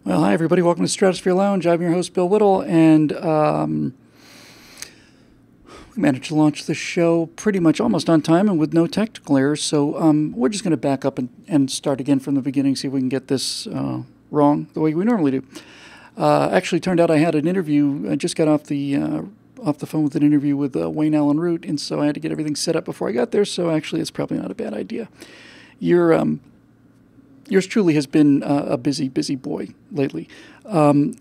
Well, hi, everybody. Welcome to Stratosphere Lounge. I'm your host, Bill Whittle, and we managed to launch the show pretty much almost on time and with no technical errors. So we're just going to back up and start again from the beginning, see if we can get this wrong the way we normally do. Actually, turned out I had an interview. I just got off the phone with an interview with Wayne Allen Root, and so I had to get everything set up before I got there. So actually, it's probably not a bad idea. Yours truly has been a busy boy lately. I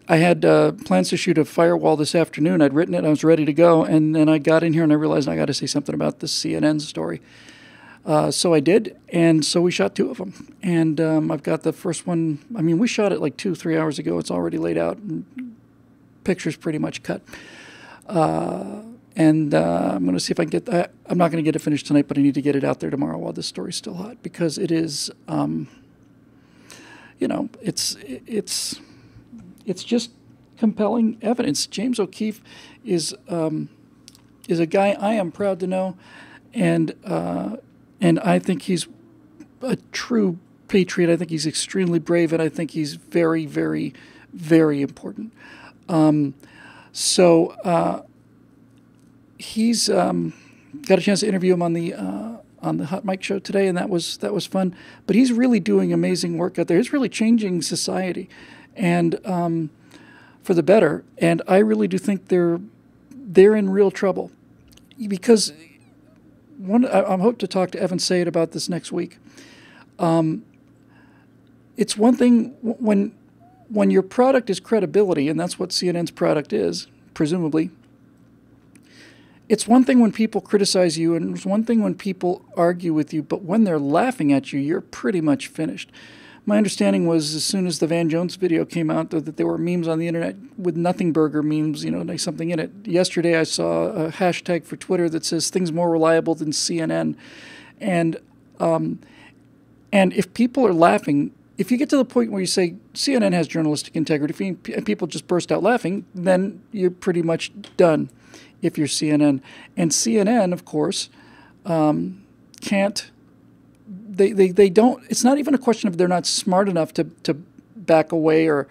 had plans to shoot a firewall this afternoon. I'd written it. I was ready to go. And then I got in here and I realized I got to say something about this CNN story. So I did. And so we shot two of them. And I've got the first one. I mean, we shot it like 2-3 hours ago. It's already laid out. And pictures pretty much cut. And I'm going to see if I can get that. I'm not going to get it finished tonight, but I need to get it out there tomorrow while this story's still hot, because it is, it's just compelling evidence. James O'Keefe is a guy I am proud to know, and I think he's a true patriot. I think he's extremely brave, and I think he's very, very, very important. He's got a chance to interview him on the Hot Mic show today, and that was fun. But he's really doing amazing work out there. He's really changing society, and for the better. And I really do think they're in real trouble, because I hope to talk to Evan Sayed about this next week. It's one thing when your product is credibility, and that's what CNN's product is, presumably. It's one thing when people criticize you, and it's one thing when people argue with you, but when they're laughing at you, you're pretty much finished. My understanding was, as soon as the Van Jones video came out, that there were memes on the internet with nothing burger memes, like something in it. Yesterday I saw a hashtag for Twitter that says things more reliable than CNN. And if people are laughing, if you get to the point where you say CNN has journalistic integrity and people just burst out laughing, then you're pretty much done. If you're CNN. And CNN, of course, can't, they don't, it's not even a question of they're not smart enough to back away or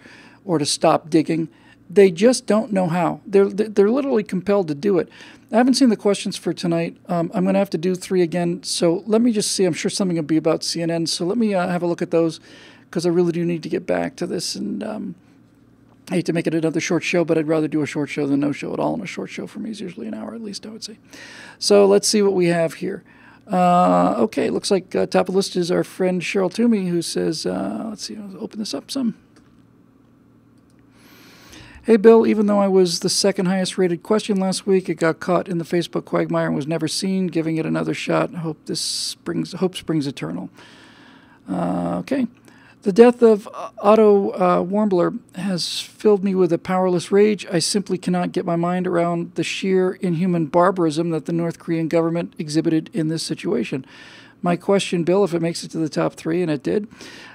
to stop digging. They just don't know how. They're literally compelled to do it. I haven't seen the questions for tonight. I'm going to have to do 3 again. So let me just see. I'm sure something will be about CNN. So let me have a look at those, because I really do need to get back to this. And I hate to make it another short show, but I'd rather do a short show than no show at all. And a short show for me is usually an hour at least, I would say. So let's see what we have here. Okay, looks like top of the list is our friend Cheryl Toomey, who says, let's see, I'll open this up some. Hey, Bill, even though I was the second highest rated question last week, it got caught in the Facebook quagmire and was never seen. Giving it another shot. Hope springs eternal. Okay. The death of Otto Warmbier has filled me with a powerless rage. I simply cannot get my mind around the sheer inhuman barbarism that the North Korean government exhibited in this situation. My question, Bill, if it makes it to the top 3, and it did,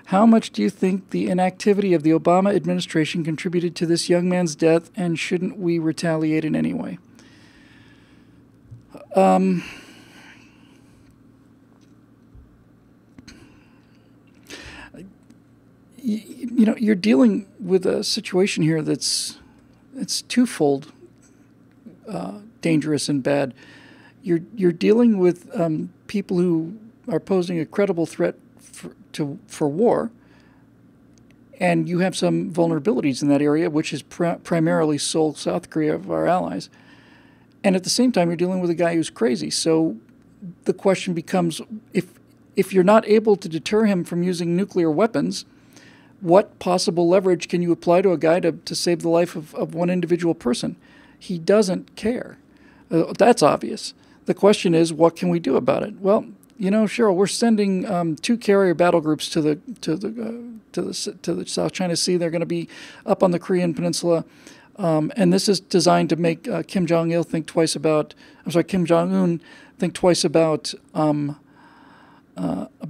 how much do you think the inactivity of the Obama administration contributed to this young man's death, and shouldn't we retaliate in any way? You're dealing with a situation here it's twofold dangerous and bad. You're dealing with people who are posing a credible threat for war, and you have some vulnerabilities in that area, which is primarily Seoul, South Korea, of our allies. And at the same time, you're dealing with a guy who's crazy. So the question becomes, if you're not able to deter him from using nuclear weapons, what possible leverage can you apply to a guy to save the life of one individual person? He doesn't care. That's obvious. The question is, what can we do about it? Well, Cheryl, we're sending 2 carrier battle groups to the South China Sea. They're going to be up on the Korean Peninsula, and this is designed to make Kim Jong-un think twice about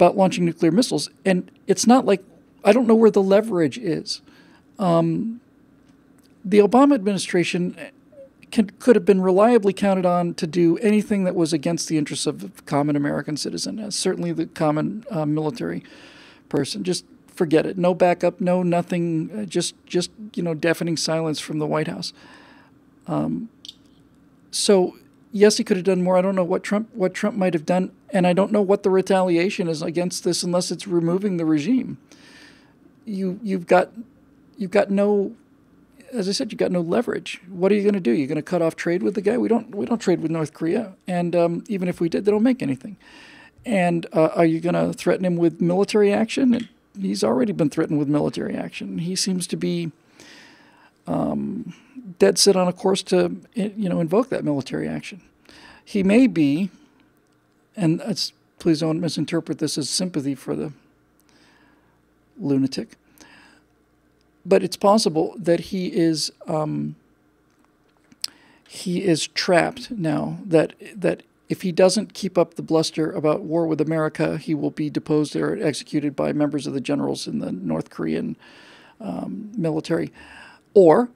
launching nuclear missiles. And it's not like, I don't know where the leverage is. The Obama administration could have been reliably counted on to do anything that was against the interests of the common American citizen, certainly the common military person. Just forget it. No backup, no nothing. Just deafening silence from the White House. So yes, he could have done more. I don't know what Trump might have done, and I don't know what the retaliation is against this unless it's removing the regime. You've got no, as I said, you've got no leverage. What are you going to do? You're going to cut off trade with the guy? We don't trade with North Korea, and even if we did, they don't make anything. And are you going to threaten him with military action? And he's already been threatened with military action. He seems to be dead set on a course to invoke that military action. He may be, and please don't misinterpret this as sympathy for the lunatic, but it's possible that he is trapped now, that if he doesn't keep up the bluster about war with America, he will be deposed or executed by members of the generals in the North Korean military, or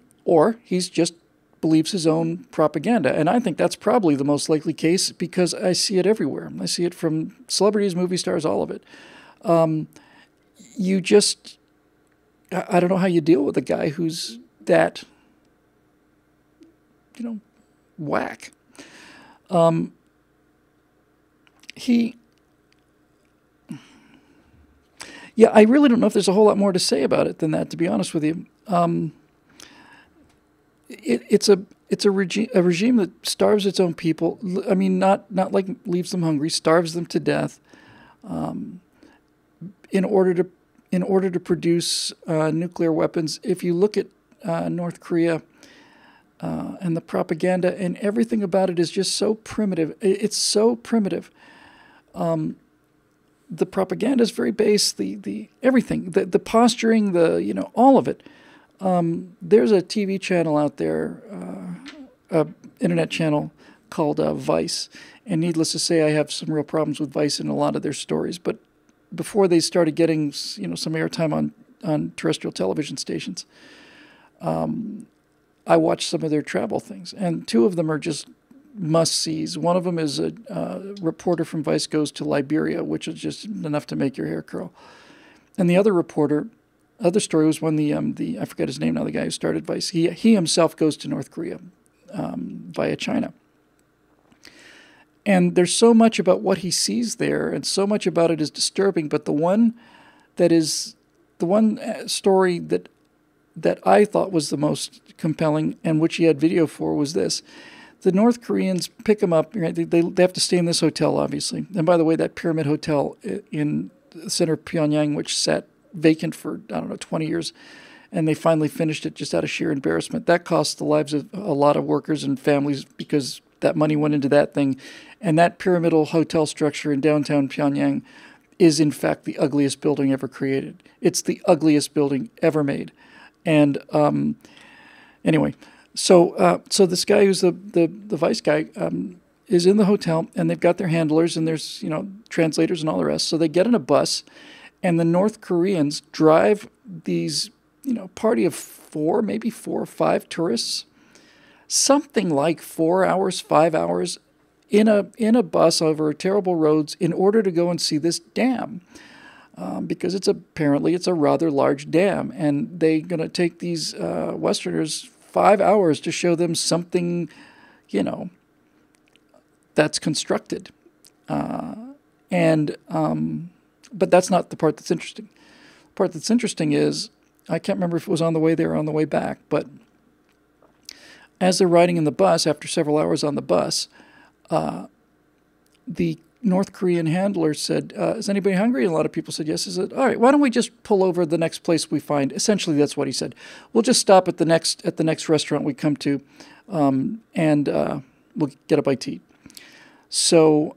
he's just believes his own propaganda. And I think that's probably the most likely case because I see it everywhere. I see it from celebrities, movie stars, all of it. I don't know how you deal with a guy who's that, whack. I really don't know if there's a whole lot more to say about it than that, to be honest with you. It's a regime that starves its own people. I mean, not like leaves them hungry, starves them to death, in order to produce nuclear weapons. If you look at North Korea and the propaganda and everything about it is just so primitive. It's so primitive. The propaganda is very base. The everything, the posturing, all of it. There's a TV channel out there, internet channel called Vice, and needless to say, I have some real problems with Vice in a lot of their stories. But before they started getting some airtime on terrestrial television stations, I watched some of their travel things, and two of them are just must-sees. One of them is a reporter from Vice goes to Liberia, which is just enough to make your hair curl. And the other story was when I forget his name now, the guy who started Vice. He himself goes to North Korea via China. And there's so much about what he sees there, and so much about it is disturbing. But the one story that I thought was the most compelling, and which he had video for, was this. The North Koreans pick him up. Right? They have to stay in this hotel, obviously. And by the way, that Pyramid Hotel in the center of Pyongyang, which sat vacant for, 20 years, and they finally finished it just out of sheer embarrassment. That cost the lives of a lot of workers and families because that money went into that thing. And that pyramidal hotel structure in downtown Pyongyang is, in fact, the ugliest building ever created. It's the ugliest building ever made. And anyway, so this guy who's the Vice guy is in the hotel, and they've got their handlers, and there's translators and all the rest. So they get in a bus, and the North Koreans drive these party of maybe four or five tourists, something like 4 hours, 5 hours, in a bus over terrible roads in order to go and see this dam. Because apparently it's a rather large dam, and they're going to take these Westerners 5 hours to show them something, that's constructed. But that's not the part that's interesting. The part that's interesting is, I can't remember if it was on the way there or on the way back, but as they're riding in the bus, after several hours on the bus, the North Korean handler said, is anybody hungry? And a lot of people said yes. He said, all right, why don't we just pull over the next place we find? Essentially, that's what he said. We'll just stop at the next restaurant we come to, and we'll get a bite to eat. So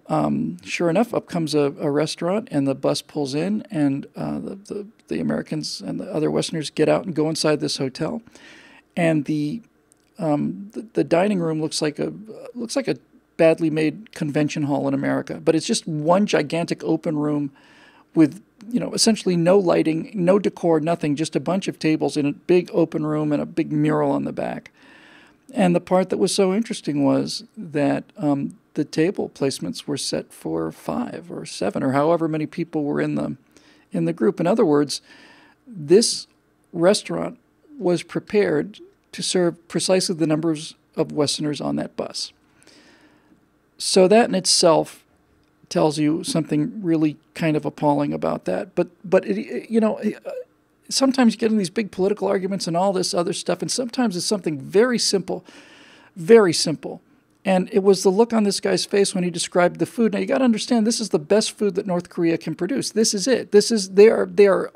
sure enough, up comes a restaurant, and the bus pulls in, and the Americans and the other Westerners get out and go inside this hotel, and the dining room looks like a badly made convention hall in America, but it's just one gigantic open room with essentially no lighting, no decor, nothing, just a bunch of tables in a big open room and a big mural on the back. And the part that was so interesting was that the table placements were set for 5 or 7 or however many people were in the group. In other words, this restaurant was prepared to serve precisely the numbers of Westerners on that bus. So that in itself tells you something really kind of appalling about that. But sometimes you get in these big political arguments and all this other stuff, and sometimes it's something very simple, very simple. And it was the look on this guy's face when he described the food. Now you got to understand, this is the best food that North Korea can produce. This is it. They are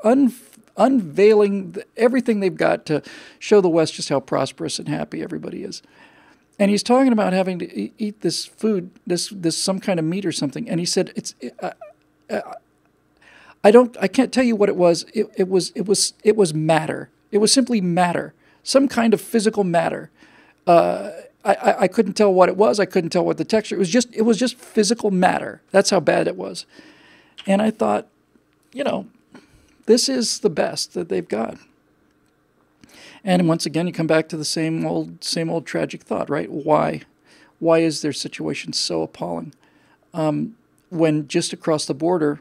unveiling everything they've got to show the West just how prosperous and happy everybody is. And he's talking about having to eat this food, this some kind of meat or something. And he said, I can't tell you what it was. It was matter. It was simply matter, some kind of physical matter. I couldn't tell what it was. I couldn't tell what the texture. It was just physical matter. That's how bad it was. And I thought, this is the best that they've got. And once again, you come back to the same old tragic thought, right? Why is their situation so appalling? When just across the border,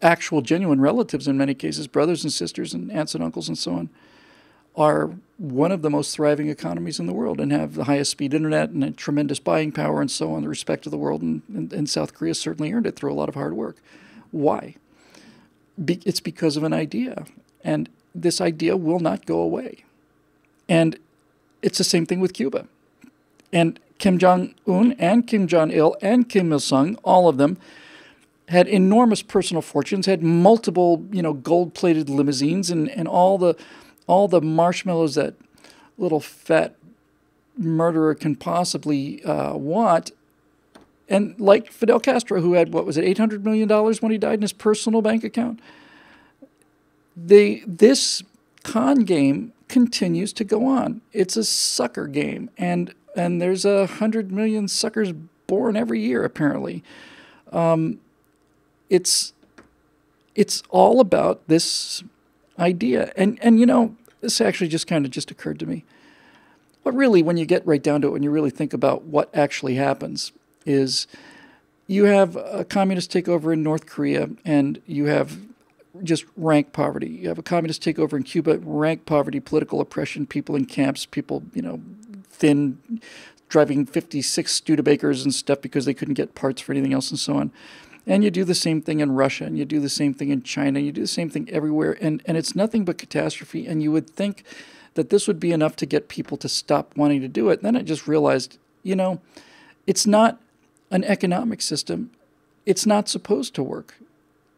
actual genuine relatives in many cases, brothers and sisters and aunts and uncles and so on, are one of the most thriving economies in the world and have the highest speed internet and a tremendous buying power and so on. The respect of the world, and South Korea certainly earned it through a lot of hard work. Why? It's because of an idea, and this idea will not go away. And it's the same thing with Cuba. And Kim Jong-un and Kim Jong-il and Kim Il-sung, all of them, had enormous personal fortunes, had multiple, gold-plated limousines and all the marshmallows that little fat murderer can possibly want. And like Fidel Castro, who had, $800 million when he died in his personal bank account. This con game continues to go on. It's a sucker game, and there's 100 million suckers born every year, apparently. It's all about this idea. And this actually just occurred to me. But really, when you get right down to it, when you really think about what actually happens, is you have a communist takeover in North Korea, and you have just rank poverty. You have a communist takeover in Cuba, rank poverty, political oppression, people in camps, people, thin, driving 56 Studebakers and stuff because they couldn't get parts for anything else and so on. And you do the same thing in Russia, and you do the same thing in China, you do the same thing everywhere, and it's nothing but catastrophe. And you would think that this would be enough to get people to stop wanting to do it. And then I just realized, it's not an economic system. It's not supposed to work.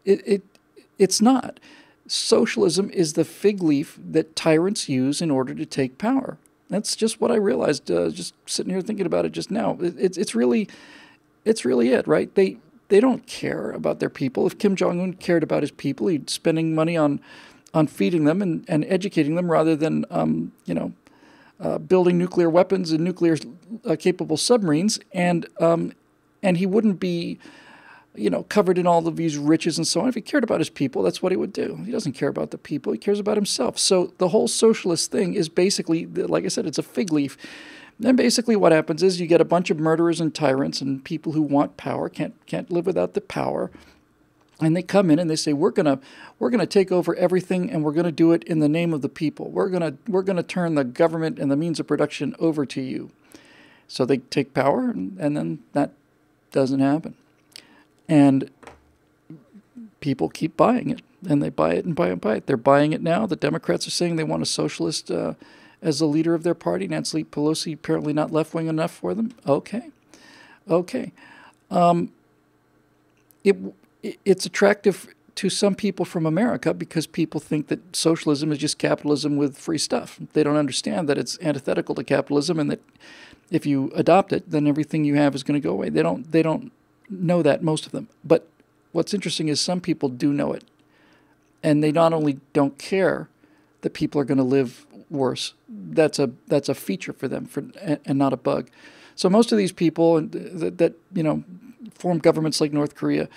It's not. Socialism is the fig leaf that tyrants use in order to take power. That's just what I realized just sitting here thinking about it just now. It's really it, right? They don't care about their people. If Kim Jong-un cared about his people, he'd spending money on feeding them and educating them rather than building nuclear weapons and nuclear capable submarines, and he wouldn't be covered in all of these riches and so on. If he cared about his people, that's what he would do. He doesn't care about the people. He cares about himself. So the whole socialist thing is basically, like I said, it's a fig leaf. And basically what happens is you get a bunch of murderers and tyrants and people who want power, can't live without the power. And they come in and they say, we're gonna take over everything, and we're gonna do it in the name of the people. We're gonna turn the government and the means of production over to you. So they take power, and then that doesn't happen. And people keep buying it, and they buy it and buy it and buy it. They're buying it now. The Democrats are saying they want a socialist as the leader of their party. Nancy Pelosi apparently not left-wing enough for them. Okay. It's attractive to some people from America because people think that socialism is just capitalism with free stuff. They don't understand that it's antithetical to capitalism, and that if you adopt it, then everything you have is going to go away. They don't know that, most of them. But what's interesting is some people do know it, and they not only don't care that people are going to live worse. That's a feature for them, and not a bug. So most of these people that form governments like North Korea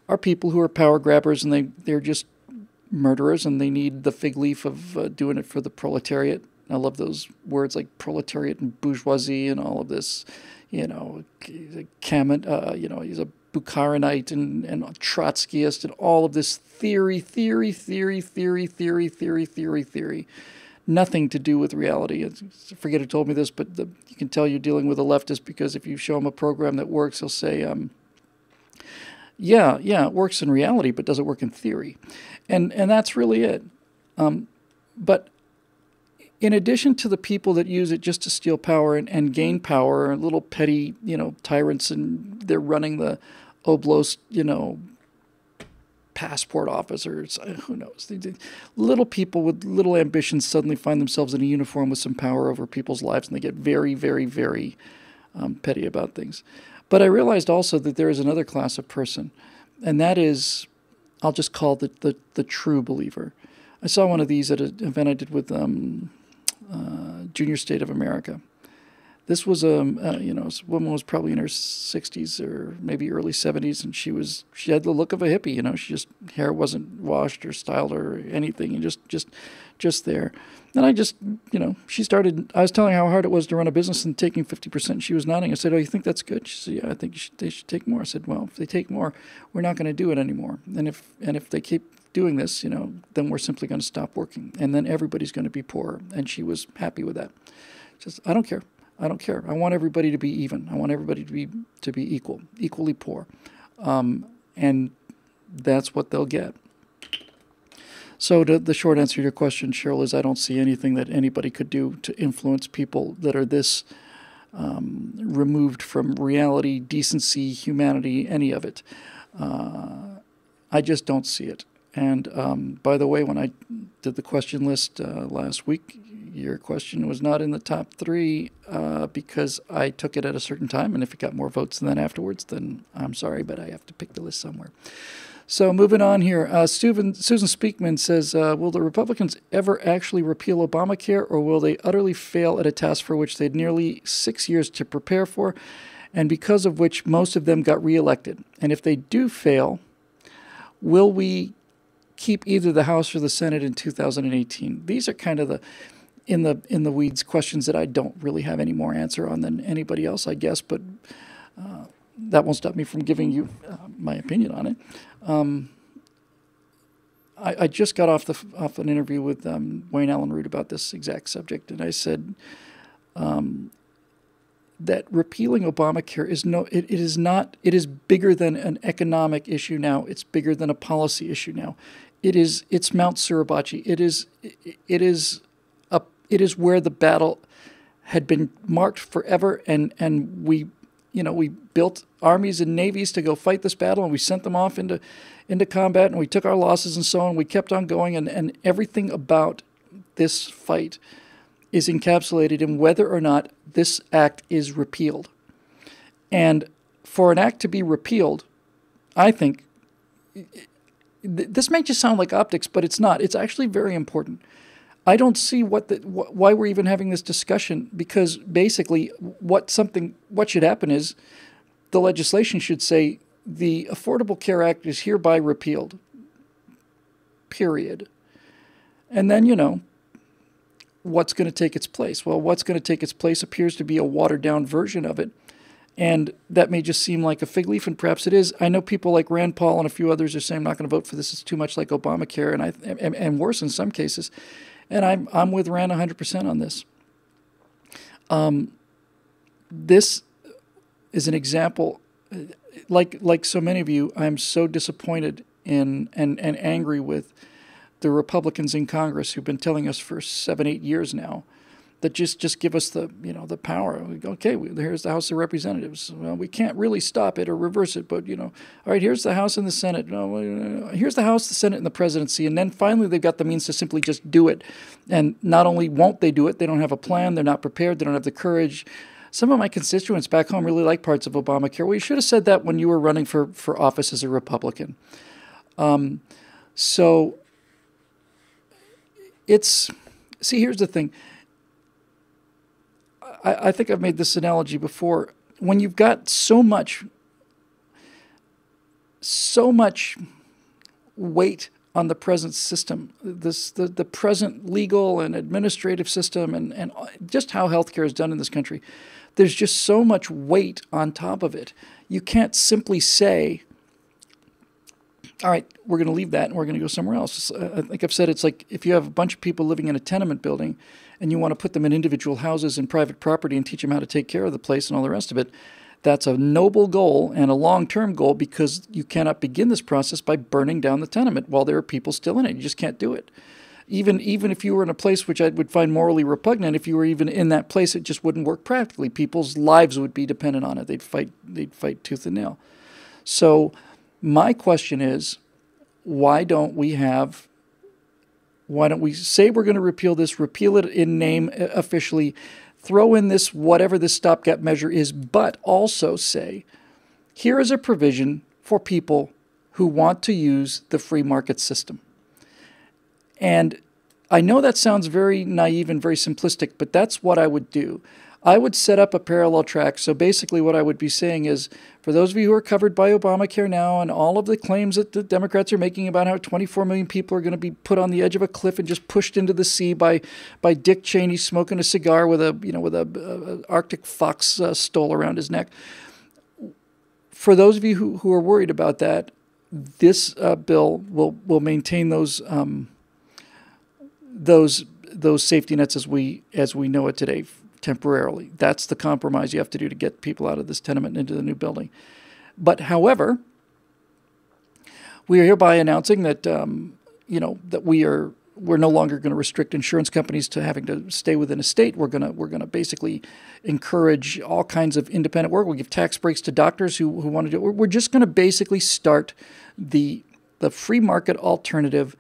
are people who are power grabbers, and they're just murderers, and they need the fig leaf of doing it for the proletariat. I love those words like proletariat and bourgeoisie and all of this. He's a Bukharinite and Trotskyist and all of this theory. Nothing to do with reality. I forget who told me this, but you can tell you're dealing with a leftist because if you show them a program that works, he'll say, yeah, it works in reality, but does it work in theory? And that's really it. But in addition to the people that use it just to steal power and gain power, little petty, tyrants, and they're running the oblast, passport officers, who knows? Little people with little ambitions suddenly find themselves in a uniform with some power over people's lives, and they get very, very, very petty about things. But I realized also that there is another class of person, and that is, I'll just call it the true believer. I saw one of these at an event I did with Junior State of America. This was this woman was probably in her 60s or maybe early 70s, and she had the look of a hippie. She just hair wasn't washed or styled or anything, and just there. And I just she started. I was telling her how hard it was to run a business and taking 50%. And she was nodding. I said, "Oh, you think that's good?" She said, "Yeah, I think they should take more." I said, "Well, if they take more, we're not going to do it anymore. And if they keep doing this, then we're simply going to stop working, and then everybody's going to be poorer." And she was happy with that. She says, "I don't care. I don't care. I want everybody to be even. I want everybody to be equally poor," and that's what they'll get. So the short answer to your question, Cheryl, is I don't see anything that anybody could do to influence people that are this removed from reality, decency, humanity, any of it. I just don't see it. And by the way, when I did the question list last week, your question was not in the top 3 because I took it at a certain time, and if it got more votes than that afterwards, then I'm sorry, but I have to pick the list somewhere. So moving on here, Susan Speakman says, will the Republicans ever actually repeal Obamacare, or will they utterly fail at a task for which they had nearly 6 years to prepare for, and because of which most of them got reelected? And if they do fail, will we keep either the House or the Senate in 2018? These are kind of the in the weeds questions that I don't really have any more answer on than anybody else, I guess, but that won't stop me from giving you my opinion on it. I just got off an interview with Wayne Allen Root about this exact subject, and I said that repealing Obamacare is bigger than an economic issue now. It's bigger than a policy issue now. It's Mount Suribachi. It is where the battle had been marked forever, and we built armies and navies to go fight this battle, and we sent them off into combat, and we took our losses and so on. We kept on going, and everything about this fight is encapsulated in whether or not this act is repealed. And for an act to be repealed, I think, this may just sound like optics, but it's not. It's actually very important. I don't see why we're even having this discussion, because basically what should happen is the legislation should say the Affordable Care Act is hereby repealed, period. And then, what's going to take its place? Well, what's going to take its place appears to be a watered-down version of it, and that may just seem like a fig leaf, and perhaps it is. I know people like Rand Paul and a few others are saying, I'm not going to vote for this, it's too much like Obamacare, and worse in some cases. And I'm with Rand 100% on this. This is an example, like so many of you, I'm so disappointed in and angry with the Republicans in Congress who've been telling us for 7-8 years now that just give us the power. We go, okay, here's the House of Representatives. Well, we can't really stop it or reverse it, but all right, here's the House and the Senate. No, here's the House, the Senate, and the presidency, and then finally they've got the means to simply just do it. And not only won't they do it, they don't have a plan, they're not prepared, they don't have the courage. Some of my constituents back home really like parts of Obamacare. Well, you should have said that when you were running for office as a Republican. So here's the thing. I think I've made this analogy before. When you've got so much weight on the present system, the present legal and administrative system, and just how healthcare is done in this country. There's just so much weight on top of it. You can't simply say, all right, we're going to leave that and we're going to go somewhere else. I think I've said it's like if you have a bunch of people living in a tenement building and you want to put them in individual houses and private property and teach them how to take care of the place and all the rest of it, that's a noble goal and a long-term goal, because you cannot begin this process by burning down the tenement while there are people still in it. You just can't do it. Even if you were in a place which I would find morally repugnant, if you were even in that place, it just wouldn't work practically. People's lives would be dependent on it. They'd fight tooth and nail. So my question is, why don't we say we're going to repeal this, repeal it in name officially, throw in this, whatever this stopgap measure is, but also say, here is a provision for people who want to use the free market system. And I know that sounds very naive and very simplistic, but that's what I would do. I would set up a parallel track. So basically what I would be saying is, for those of you who are covered by Obamacare now and all of the claims that the Democrats are making about how 24 million people are going to be put on the edge of a cliff and just pushed into the sea by Dick Cheney smoking a cigar with a Arctic fox stole around his neck. For those of you who are worried about that, this bill will maintain those safety nets as we know it today, temporarily. That's the compromise you have to do to get people out of this tenement and into the new building. But however, we are hereby announcing that that we're no longer going to restrict insurance companies to having to stay within a state. We're gonna basically encourage all kinds of independent work. We'll give tax breaks to doctors who want to do it. We're just going to basically start the free market alternative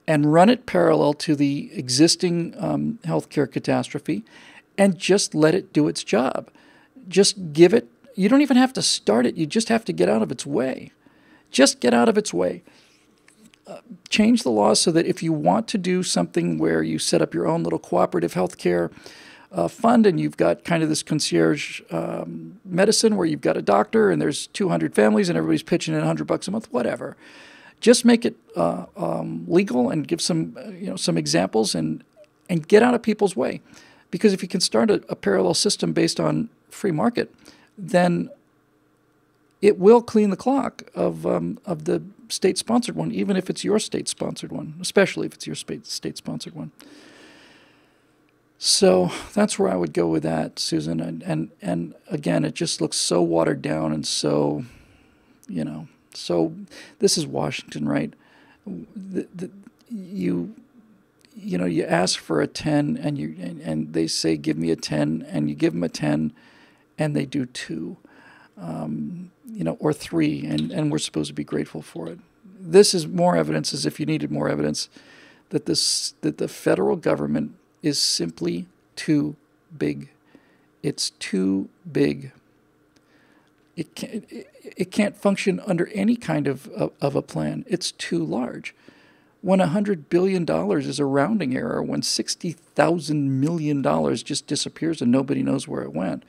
and run it parallel to the existing healthcare catastrophe, and just let it do its job. Just give it. You don't even have to start it. You just have to get out of its way. Just get out of its way. Change the law so that if you want to do something where you set up your own little cooperative healthcare fund, and you've got kind of this concierge medicine where you've got a doctor and there's 200 families and everybody's pitching in $100 a month, whatever. Just make it legal and give some examples and get out of people's way. Because if you can start a parallel system based on free market, then it will clean the clock of the state-sponsored one, even if it's your state-sponsored one, especially if it's your state-sponsored one. So that's where I would go with that, Susan. And again, it just looks so watered down and so, so this is Washington, right? You ask for a 10 and they say, give me a 10, and you give them a 10 and they do 2, or 3, and we're supposed to be grateful for it. This is more evidence, as if you needed more evidence, that the federal government is simply too big. It's too big. It can't function under any kind of a plan. It's too large. When $100 billion is a rounding error, when $60,000 million just disappears and nobody knows where it went,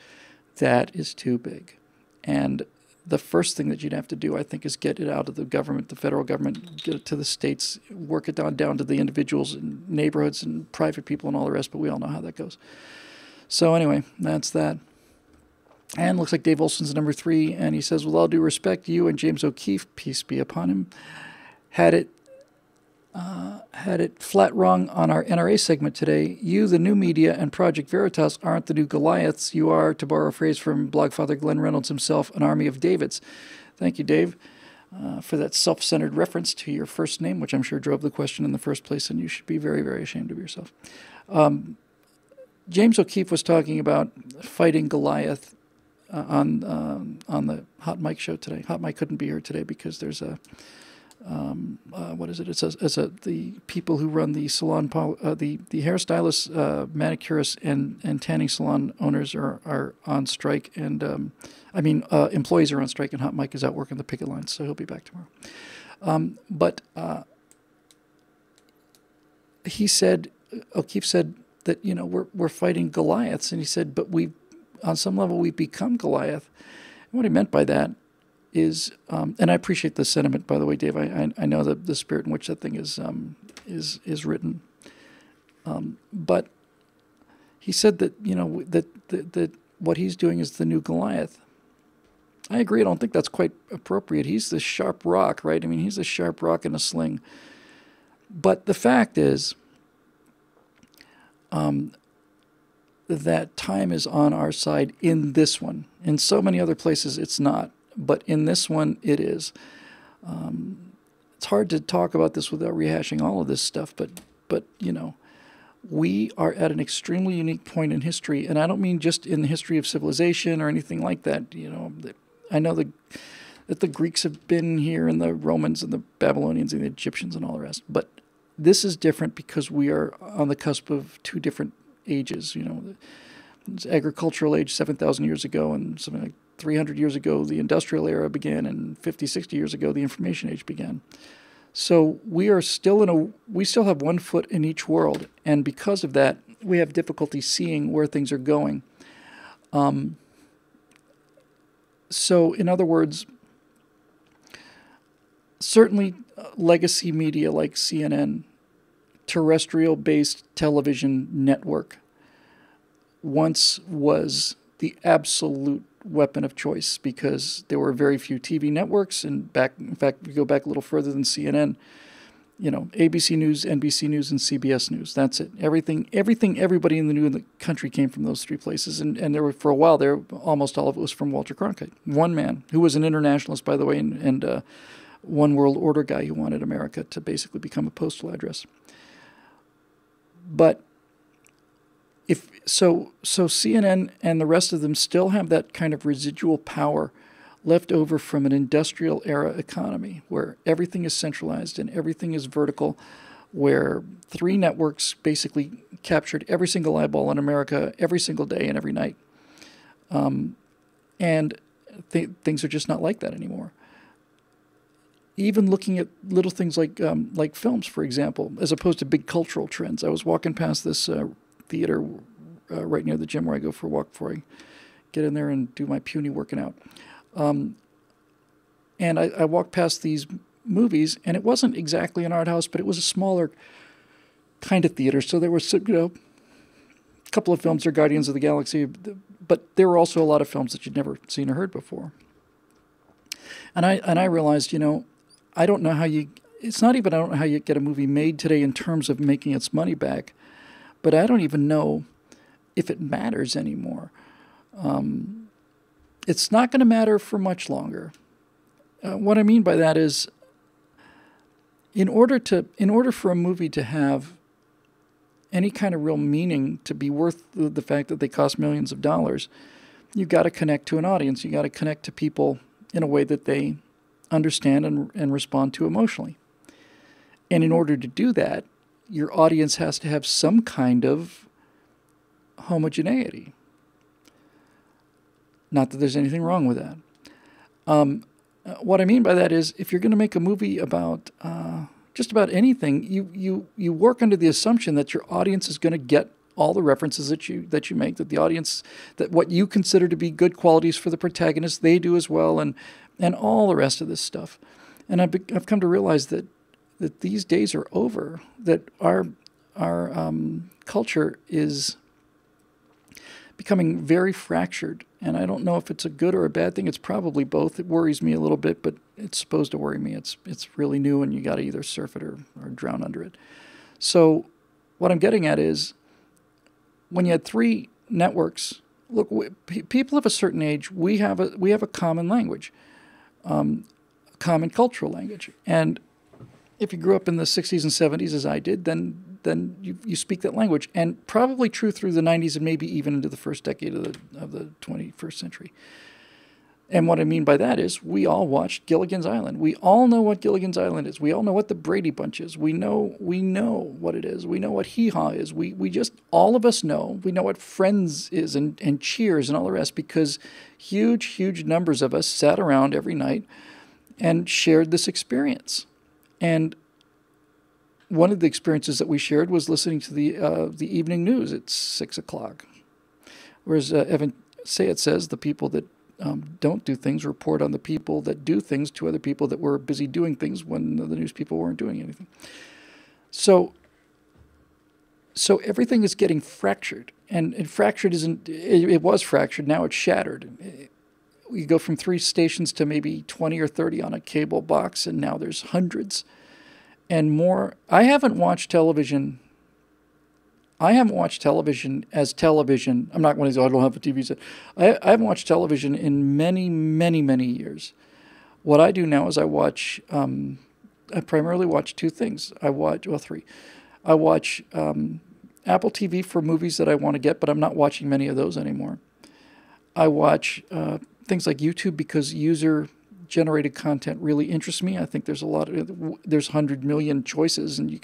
that is too big. And the first thing that you'd have to do, I think, is get it out of the government, the federal government, get it to the states, work it down to the individuals and neighborhoods and private people and all the rest, but we all know how that goes. So anyway, that's that. And looks like Dave Olson's number 3, and he says, with all due respect, you and James O'Keefe, peace be upon him, had it flat wrong on our NRA segment today. You, the new media, and Project Veritas aren't the new Goliaths. You are, to borrow a phrase from blogfather Glenn Reynolds himself, an army of Davids. Thank you, Dave, for that self-centered reference to your first name, which I'm sure drove the question in the first place, and you should be very, very ashamed of yourself. James O'Keefe was talking about fighting Goliath on the Hot Mike show today. Hot Mike couldn't be here today because there's a what is it? It's the people who run the salon, the hairstylists, manicurists, and tanning salon owners are on strike, and employees are on strike, and Hot Mike is out working the picket lines, so he'll be back tomorrow. But O'Keefe said that we're fighting Goliaths, and he said, but on some level we've become Goliath. And what he meant by that and I appreciate the sentiment, by the way, Dave. I know the spirit in which that thing is written. But he said that, that what he's doing is the new Goliath. I agree. I don't think that's quite appropriate. He's the sharp rock, right? I mean, he's a sharp rock in a sling. But the fact is that time is on our side in this one. In so many other places, it's not. But in this one, it is. It's hard to talk about this without rehashing all of this stuff, but we are at an extremely unique point in history, and I don't mean just in the history of civilization or anything like that. I know that the Greeks have been here, and the Romans and the Babylonians and the Egyptians and all the rest, but this is different because we are on the cusp of two different ages. It's agricultural age 7,000 years ago, and something like 300 years ago the industrial era began, and 50, 60 years ago the information age began. So we still have one foot in each world, and because of that, we have difficulty seeing where things are going. So in other words, certainly legacy media like CNN, terrestrial-based television network, once was the absolute weapon of choice because there were very few TV networks, and in fact, if you go back a little further than CNN, ABC News, NBC News, and CBS News. That's it. Everything, everybody in the country came from those three places, and there were, for a while there, almost all of it was from Walter Cronkite, one man who was an internationalist, by the way, and one world order guy who wanted America to basically become a postal address. But so CNN and the rest of them still have that kind of residual power left over from an industrial era economy where everything is centralized and everything is vertical, where three networks basically captured every single eyeball in America every single day and every night. And things are just not like that anymore. Even looking at little things like films, for example, as opposed to big cultural trends. I was walking past this theater right near the gym where I go for a walk before I get in there and do my puny working out. And I walked past these movies, and it wasn't exactly an art house, but it was a smaller kind of theater. So there was, a couple of films, or Guardians of the Galaxy, but there were also a lot of films that you'd never seen or heard before. And I realized, I don't know how it's not even I don't know how you get a movie made today in terms of making its money back, but I don't even know if it matters anymore. It's not going to matter for much longer. What I mean by that is, in order for a movie to have any kind of real meaning, to be worth the fact that they cost millions of dollars, you got to connect to an audience. You got to connect to people in a way that they understand and respond to emotionally. And in order to do that, your audience has to have some kind of homogeneity. Not that there's anything wrong with that. What I mean by that is, if you're going to make a movie about just about anything, you work under the assumption that your audience is going to get all the references that you make, that the audience, that what you consider to be good qualities for the protagonist, they do as well, and all the rest of this stuff. And I've come to realize that these days are over, that our culture is becoming very fractured, and I don't know if it's a good or a bad thing. It's probably both. It worries me a little bit, but it's supposed to worry me. It's really new, and you got to either surf it or drown under it. So what I'm getting at is, when you had three networks, look, people of a certain age, we have a common language, common cultural language, and if you grew up in the 60s and 70s, as I did, then you speak that language, and probably true through the 90s and maybe even into the first decade of the 21st century. And what I mean by that is, we all watched Gilligan's Island. We all know what Gilligan's Island is. We all know what the Brady Bunch is. We know what it is. We know what Hee Haw is. We just, all of us know. We know what Friends is and Cheers and all the rest, because huge numbers of us sat around every night and shared this experience. And one of the experiences that we shared was listening to the evening news at 6 o'clock. Whereas Evan Sayet says, the people that don't do things report on the people that do things to other people that were busy doing things when the news people weren't doing anything. So everything is getting fractured, and fractured isn't. It was fractured. Now it's shattered. We go from 3 stations to maybe 20 or 30 on a cable box, and now there's hundreds and more. I haven't watched television as television. I'm not going to say I don't have a TV set. I haven't watched television in many, many, many years. What I do now is I watch. I primarily watch 2 things. Three. I watch Apple TV for movies that I want to get, but I'm not watching many of those anymore. I watch things like YouTube because user-generated content really interests me. I think there's 100 million choices, and you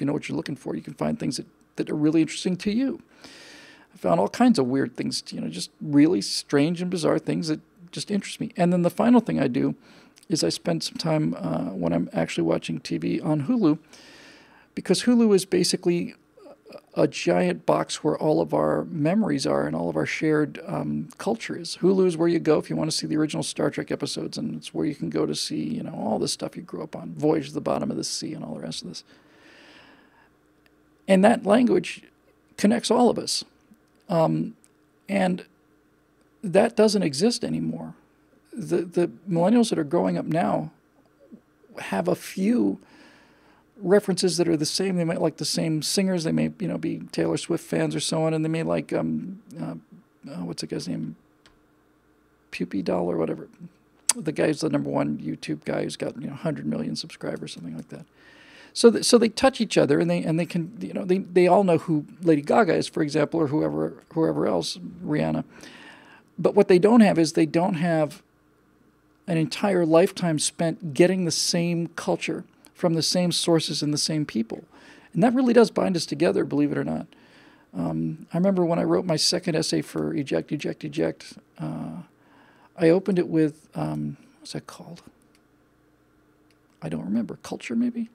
know what you're looking for. You can find things that are really interesting to you. I found all kinds of weird things, just really strange and bizarre things that just interest me. And then the final thing I do is I spend some time when I'm actually watching TV on Hulu, because Hulu is basically a giant box where all of our memories are and all of our shared culture is. Hulu is where you go if you want to see the original Star Trek episodes, and it's where you can go to see, all the stuff you grew up on, Voyage to the Bottom of the Sea and all the rest of this. And that language connects all of us. And that doesn't exist anymore. The millennials that are growing up now have a few references that are the same. They might like the same singers. They may, be Taylor Swift fans or so on, and they may like what's the guy's name? Puppy Doll or whatever. The guy's the #1 YouTube guy who's got 100 million subscribers, something like that. So they touch each other, and they can they all know who Lady Gaga is, for example, or whoever else, Rihanna. But what they don't have is they don't have an entire lifetime spent getting the same culture from the same sources and the same people. And that really does bind us together, believe it or not. I remember when I wrote my second essay for Eject, I opened it with, what's that called? I don't remember. Culture, maybe?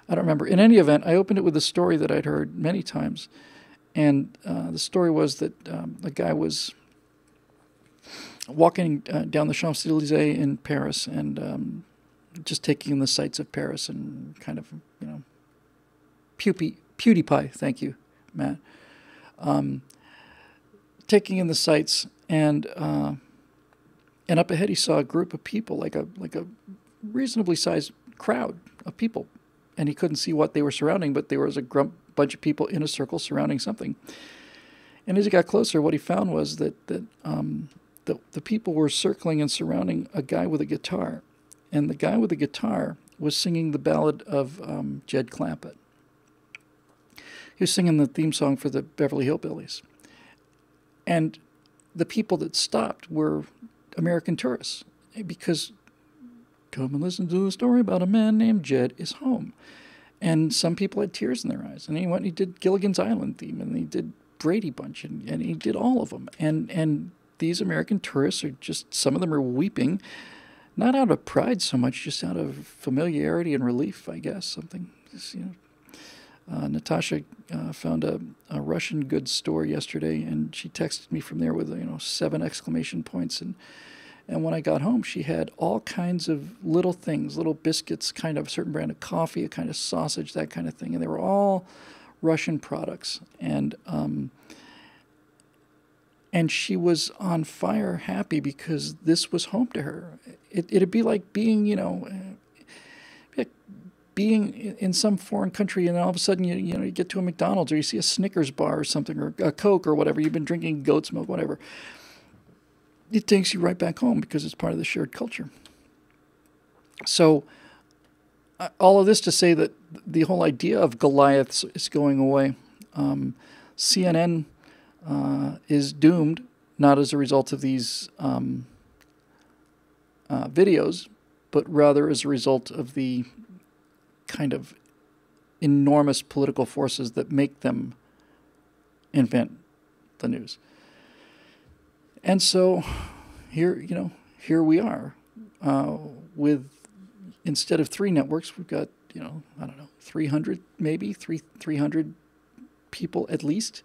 I don't remember. In any event, I opened it with a story that I'd heard many times. And the story was that a guy was walking down the Champs-Élysées in Paris and just taking in the sights of Paris and kind of, PewDiePie, thank you, Matt. Taking in the sights, and up ahead he saw a group of people, like a reasonably sized crowd of people, and he couldn't see what they were surrounding, but there was a bunch of people in a circle surrounding something. And as he got closer, what he found was that the people were circling and surrounding a guy with a guitar. And the guy with the guitar was singing the ballad of Jed Clampett. He was singing the theme song for the Beverly Hillbillies. And the people that stopped were American tourists, because come and listen to a story about a man named Jed is home. And some people had tears in their eyes. And he went and he did Gilligan's Island theme, and he did Brady Bunch, and he did all of them. And these American tourists are just, some of them are weeping, not out of pride so much, just out of familiarity and relief, I guess, something. Just, Natasha found a Russian goods store yesterday, and she texted me from there with 7 exclamation points. And when I got home, she had all kinds of little things, little biscuits, kind of a certain brand of coffee, a kind of sausage, that kind of thing, and they were all Russian products. And she was on fire happy because this was home to her. It'd be like being, being in some foreign country, and all of a sudden you get to a McDonald's, or you see a Snickers bar or something, or a Coke or whatever. You've been drinking goat's milk, whatever. It takes you right back home because it's part of the shared culture. So all of this to say that the whole idea of Goliaths is going away. CNN is doomed, not as a result of these videos, but rather as a result of the kind of enormous political forces that make them invent the news. And so here we are with, instead of 3 networks, we've got, 300 maybe, 300 people at least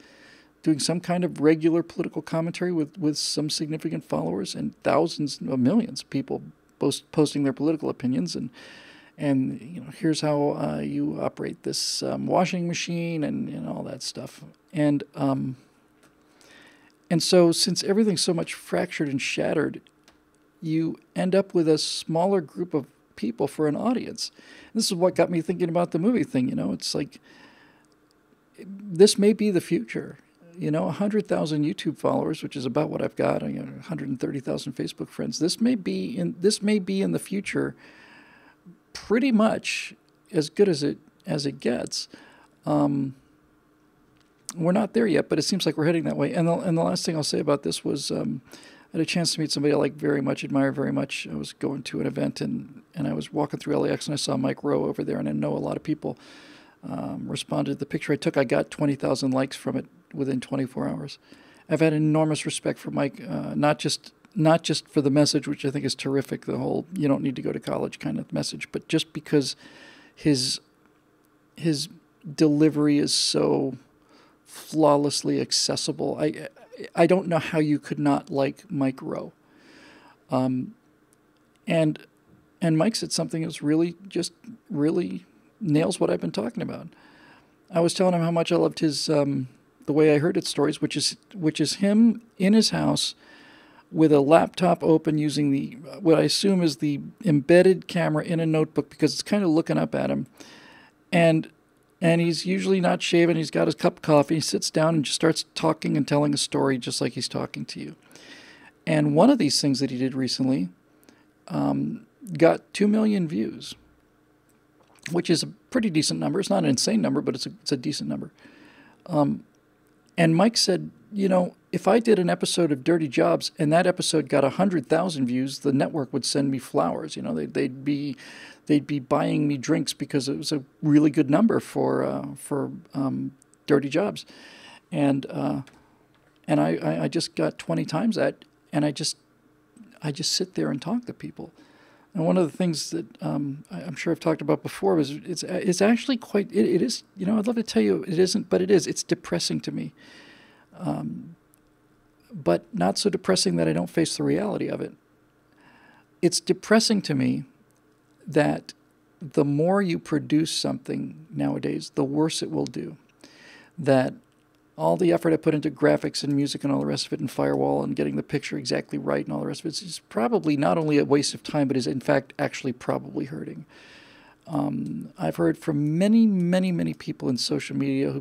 doing some kind of regular political commentary with some significant followers and thousands of millions of people posting their political opinions, and here's how you operate this washing machine and all that stuff. And so since everything's so much fractured and shattered, you end up with a smaller group of people for an audience. This is what got me thinking about the movie thing. It's like, this may be the future. 100,000 YouTube followers, which is about what I've got. 130,000 Facebook friends. This may be in the future, pretty much as good as it gets. We're not there yet, but it seems like we're heading that way. And the last thing I'll say about this was, I had a chance to meet somebody I very much, admire very much. I was going to an event, and I was walking through LAX, and I saw Mike Rowe over there, and I know a lot of people responded to the picture I took. I got 20,000 likes from it within 24 hours. I've had enormous respect for Mike, not just for the message, which I think is terrific, the whole you don't need to go to college kind of message, but just because his delivery is so flawlessly accessible. I don't know how you could not like Mike Rowe. And Mike said something that's really nails what I've been talking about. I was telling him how much I loved his The Way I Heard It stories, which is him in his house with a laptop open using what I assume is the embedded camera in a notebook, because it's kind of looking up at him. And he's usually not shaven. He's got his cup of coffee. He sits down and just starts talking and telling a story just like he's talking to you. And one of these things that he did recently got 2 million views, which is a pretty decent number. It's not an insane number, but it's a decent number. And Mike said, if I did an episode of Dirty Jobs and that episode got 100,000 views, the network would send me flowers. They'd be buying me drinks because it was a really good number for Dirty Jobs, and I just got 20 times that, and I just sit there and talk to people. And one of the things that I'm sure I've talked about before is it's actually quite it is I'd love to tell you it isn't, but it's depressing to me. But not so depressing that I don't face the reality of it. It's depressing to me that the more you produce something nowadays, the worse it will do. That all the effort I put into graphics and music and all the rest of it, and firewall and getting the picture exactly right and all the rest of it, is probably not only a waste of time, but is in fact actually probably hurting. I've heard from many, many, many people in social media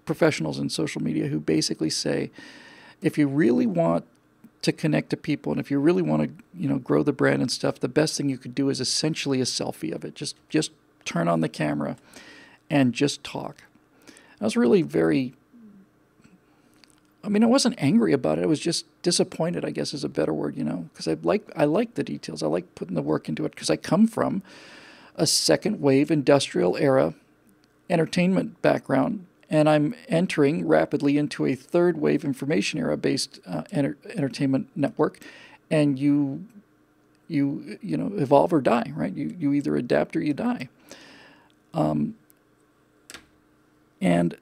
professionals in social media who basically say, if you really want to connect to people, and if you really want to, grow the brand and stuff, the best thing you could do is essentially a selfie of it. Just turn on the camera and just talk. I was really I wasn't angry about it. I was just disappointed, I guess is a better word, because I like the details. I like putting the work into it, because I come from a second wave industrial era entertainment background, and I'm entering rapidly into a third wave information era based entertainment network, and you evolve or die, right? You either adapt or you die. And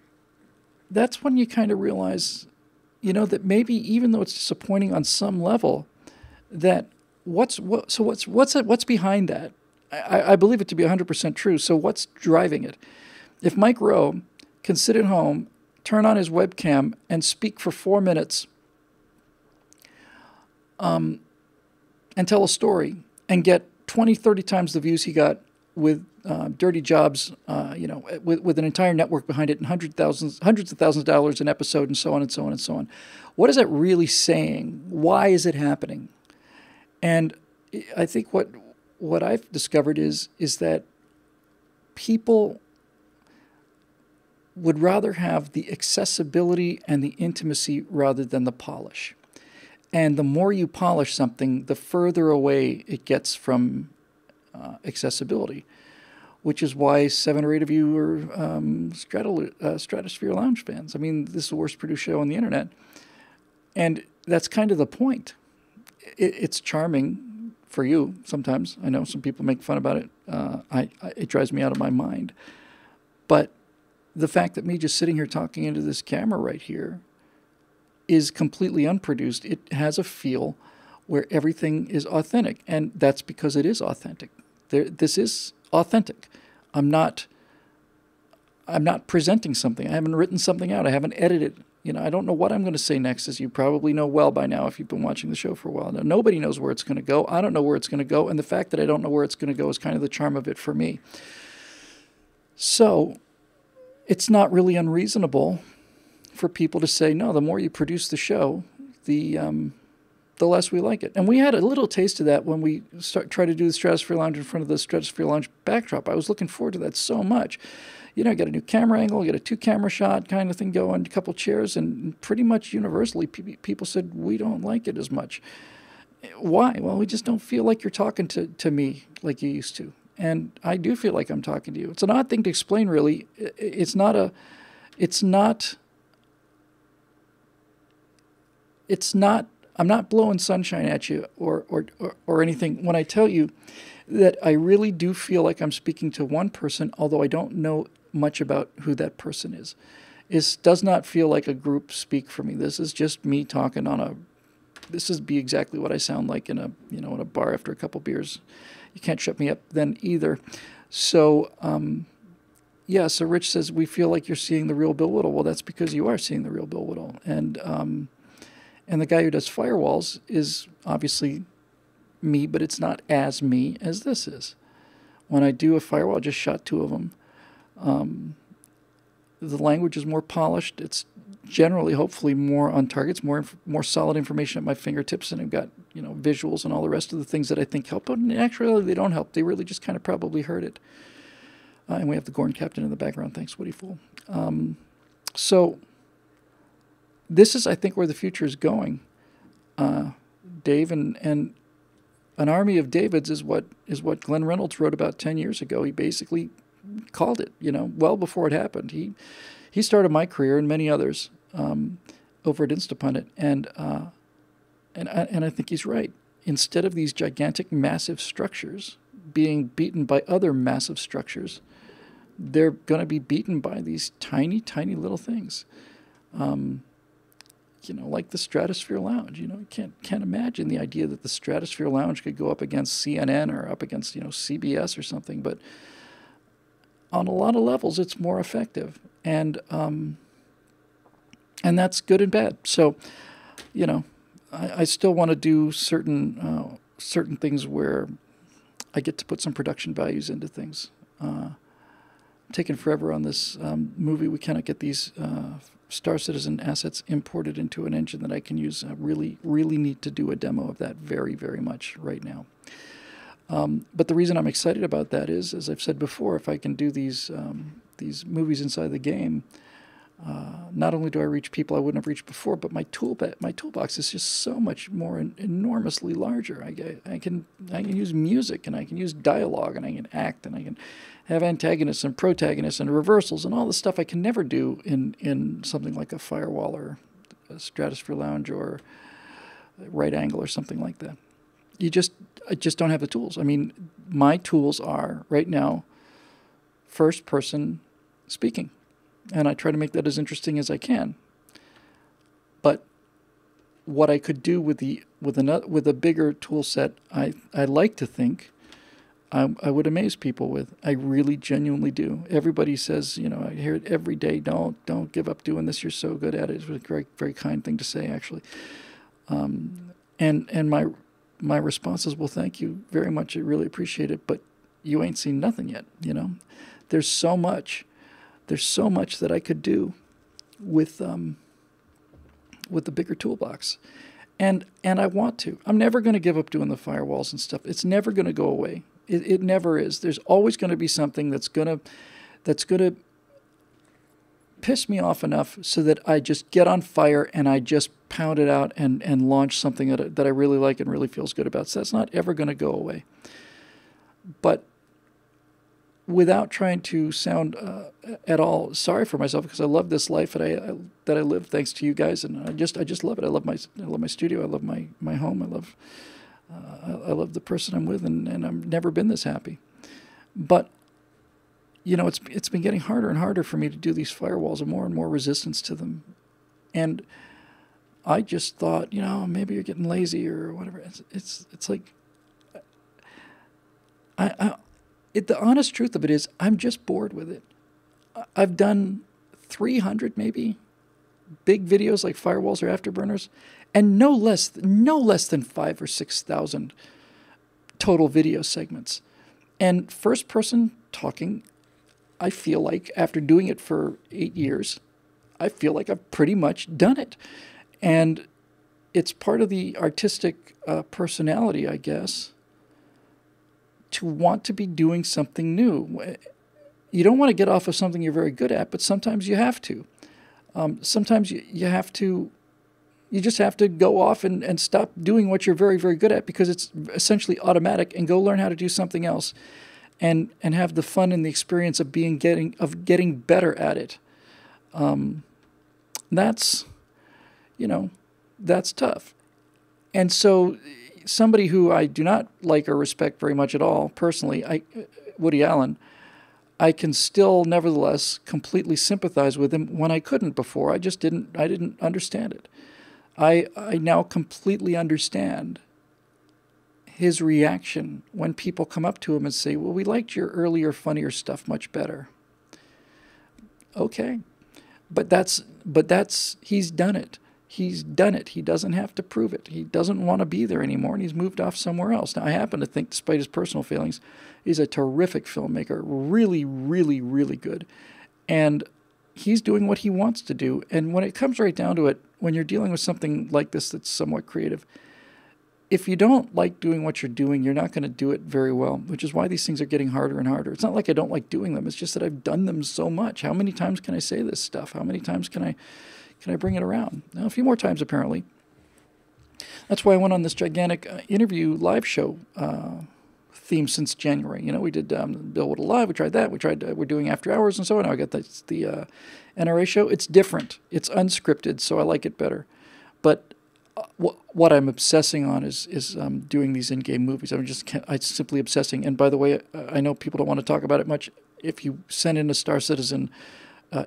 that's when you kind of realize, that maybe even though it's disappointing on some level, that what's behind that? I believe it to be 100% true. So what's driving it? If Mike Rowe can sit at home, turn on his webcam, and speak for 4 minutes, and tell a story, and get 20, 30 times the views he got with Dirty Jobs, with an entire network behind it, and hundreds of thousands of dollars an episode, and so on and so on and so on. What is that really saying? Why is it happening? And I think what I've discovered is that people would rather have the accessibility and the intimacy rather than the polish. And the more you polish something, the further away it gets from accessibility, which is why 7 or 8 of you are Stratosphere Lounge fans. I mean, this is the worst produced show on the internet. And that's kind of the point. It's charming for you sometimes. I know some people make fun about it. It drives me out of my mind. But the fact that me just sitting here talking into this camera right here is completely unproduced. It has a feel where everything is authentic, and that's because it is authentic. This is authentic. I'm not presenting something. I haven't written something out. I haven't edited. I don't know what I'm going to say next, as you probably know well by now if you've been watching the show for a while. Now, nobody knows where it's going to go. I don't know where it's going to go, and the fact that I don't know where it's going to go is kind of the charm of it for me. So it's not really unreasonable for people to say, no, the more you produce the show, the less we like it. And we had a little taste of that when we tried to do the Stratosphere Lounge in front of the Stratosphere Lounge backdrop. I was looking forward to that so much. Get a new camera angle, get a 2-camera shot kind of thing going, a couple chairs, and pretty much universally people said, we don't like it as much. Why? Well, we just don't feel like you're talking to me like you used to. And I do feel like I'm talking to you. It's an odd thing to explain, really. I'm not blowing sunshine at you or anything when I tell you that I really do feel like I'm speaking to one person, although I don't know much about who that person is. It does not feel like a group speak for me. This is just me talking this is be exactly what I sound like in a bar after a couple beers. You can't shut me up then either. So, so Rich says, we feel like you're seeing the real Bill Whittle. Well, that's because you are seeing the real Bill Whittle. And the guy who does firewalls is obviously me, but it's not as me as this is. When I do a firewall, I just shot 2 of them. The language is more polished. It's generally, hopefully, more on targets, more solid information at my fingertips, and I've got visuals and all the rest of the things that I think help. But actually, they don't help. They really just kind of probably heard it. And we have the Gorn Captain in the background. Thanks, Woody Fool. So this is, I think, where the future is going. Dave, and an army of Davids is what Glenn Reynolds wrote about 10 years ago. He basically called it, well before it happened. He started my career and many others over at Instapundit, and I think he's right. Instead of these gigantic, massive structures being beaten by other massive structures, they're going to be beaten by these tiny, tiny little things. Like the Stratosphere Lounge. You can't imagine the idea that the Stratosphere Lounge could go up against CNN or up against CBS or something. But on a lot of levels, it's more effective, and that's good and bad. So, I still want to do certain things where I get to put some production values into things. Taking forever on this movie. We cannot get these Star Citizen assets imported into an engine that I can use. I really need to do a demo of that very, very much right now. But the reason I'm excited about that is, as I've said before, if I can do these movies inside the game, not only do I reach people I wouldn't have reached before, but my toolbox is just so much more enormously larger. I can use music, and I can use dialogue, and I can act, and I can have antagonists and protagonists and reversals and all the stuff I can never do in something like a Firewall or a Stratosphere Lounge or Right Angle or something like that. I just don't have the tools. I mean, my tools are right now first person speaking, and I try to make that as interesting as I can. But what I could do with a bigger tool set, I like to think I would amaze people with. I really genuinely do. Everybody says, I hear it every day. Don't give up doing this. You're so good at it. It's a very, very kind thing to say, actually. And my response is, well, thank you very much. I really appreciate it. But you ain't seen nothing yet. There's so much that I could do with the bigger toolbox. And I want to. I'm never going to give up doing the firewalls and stuff. It's never going to go away. It never is. There's always going to be something that's going to piss me off enough so that I just get on fire and I just pound it out and launch something that I really like and really feels good about. So that's not ever going to go away. But without trying to sound at all sorry for myself, because I love this life that I live thanks to you guys, and I just love it. I love my studio. I love my home. I love the person I'm with, and I've never been this happy. But it's been getting harder and harder for me to do these firewalls, and more resistance to them. And I just thought, maybe you're getting lazy or whatever. It's like, the honest truth of it is, I'm just bored with it. I've done 300 maybe big videos like firewalls or afterburners, and no less than 5,000 or 6,000 total video segments. And first person talking, I feel like after doing it for 8 years, I feel like I've pretty much done it. And it's part of the artistic personality, I guess, to want to be doing something new. You don't want to get off of something you're very good at, but sometimes you have to. Sometimes you have to, you just have to go off and stop doing what you're very, very good at, because it's essentially automatic, and go learn how to do something else and have the fun and the experience of getting better at it. That's tough. And so somebody who I do not like or respect very much at all, personally, Woody Allen, I can still nevertheless completely sympathize with him when I couldn't before. I didn't understand it. I now completely understand his reaction when people come up to him and say, well, we liked your earlier, funnier stuff much better. Okay. But he's done it. He's done it. He doesn't have to prove it. He doesn't want to be there anymore, and he's moved off somewhere else. Now, I happen to think, despite his personal failings, he's a terrific filmmaker, really, really, really good. And he's doing what he wants to do. And when it comes right down to it, when you're dealing with something like this that's somewhat creative, if you don't like doing what you're doing, you're not going to do it very well, which is why these things are getting harder and harder. It's not like I don't like doing them. It's just that I've done them so much. How many times can I say this stuff? How many times can I bring it around? Now, a few more times, apparently. That's why I went on this gigantic interview live show theme since January. We did Bill Whittle Live. We tried that. We're doing After Hours and so on. Now I got the NRA show. It's different. It's unscripted, so I like it better. But what I'm obsessing on is doing these in-game movies. I'm simply obsessing. And by the way, I know people don't want to talk about it much. If you send in a Star Citizen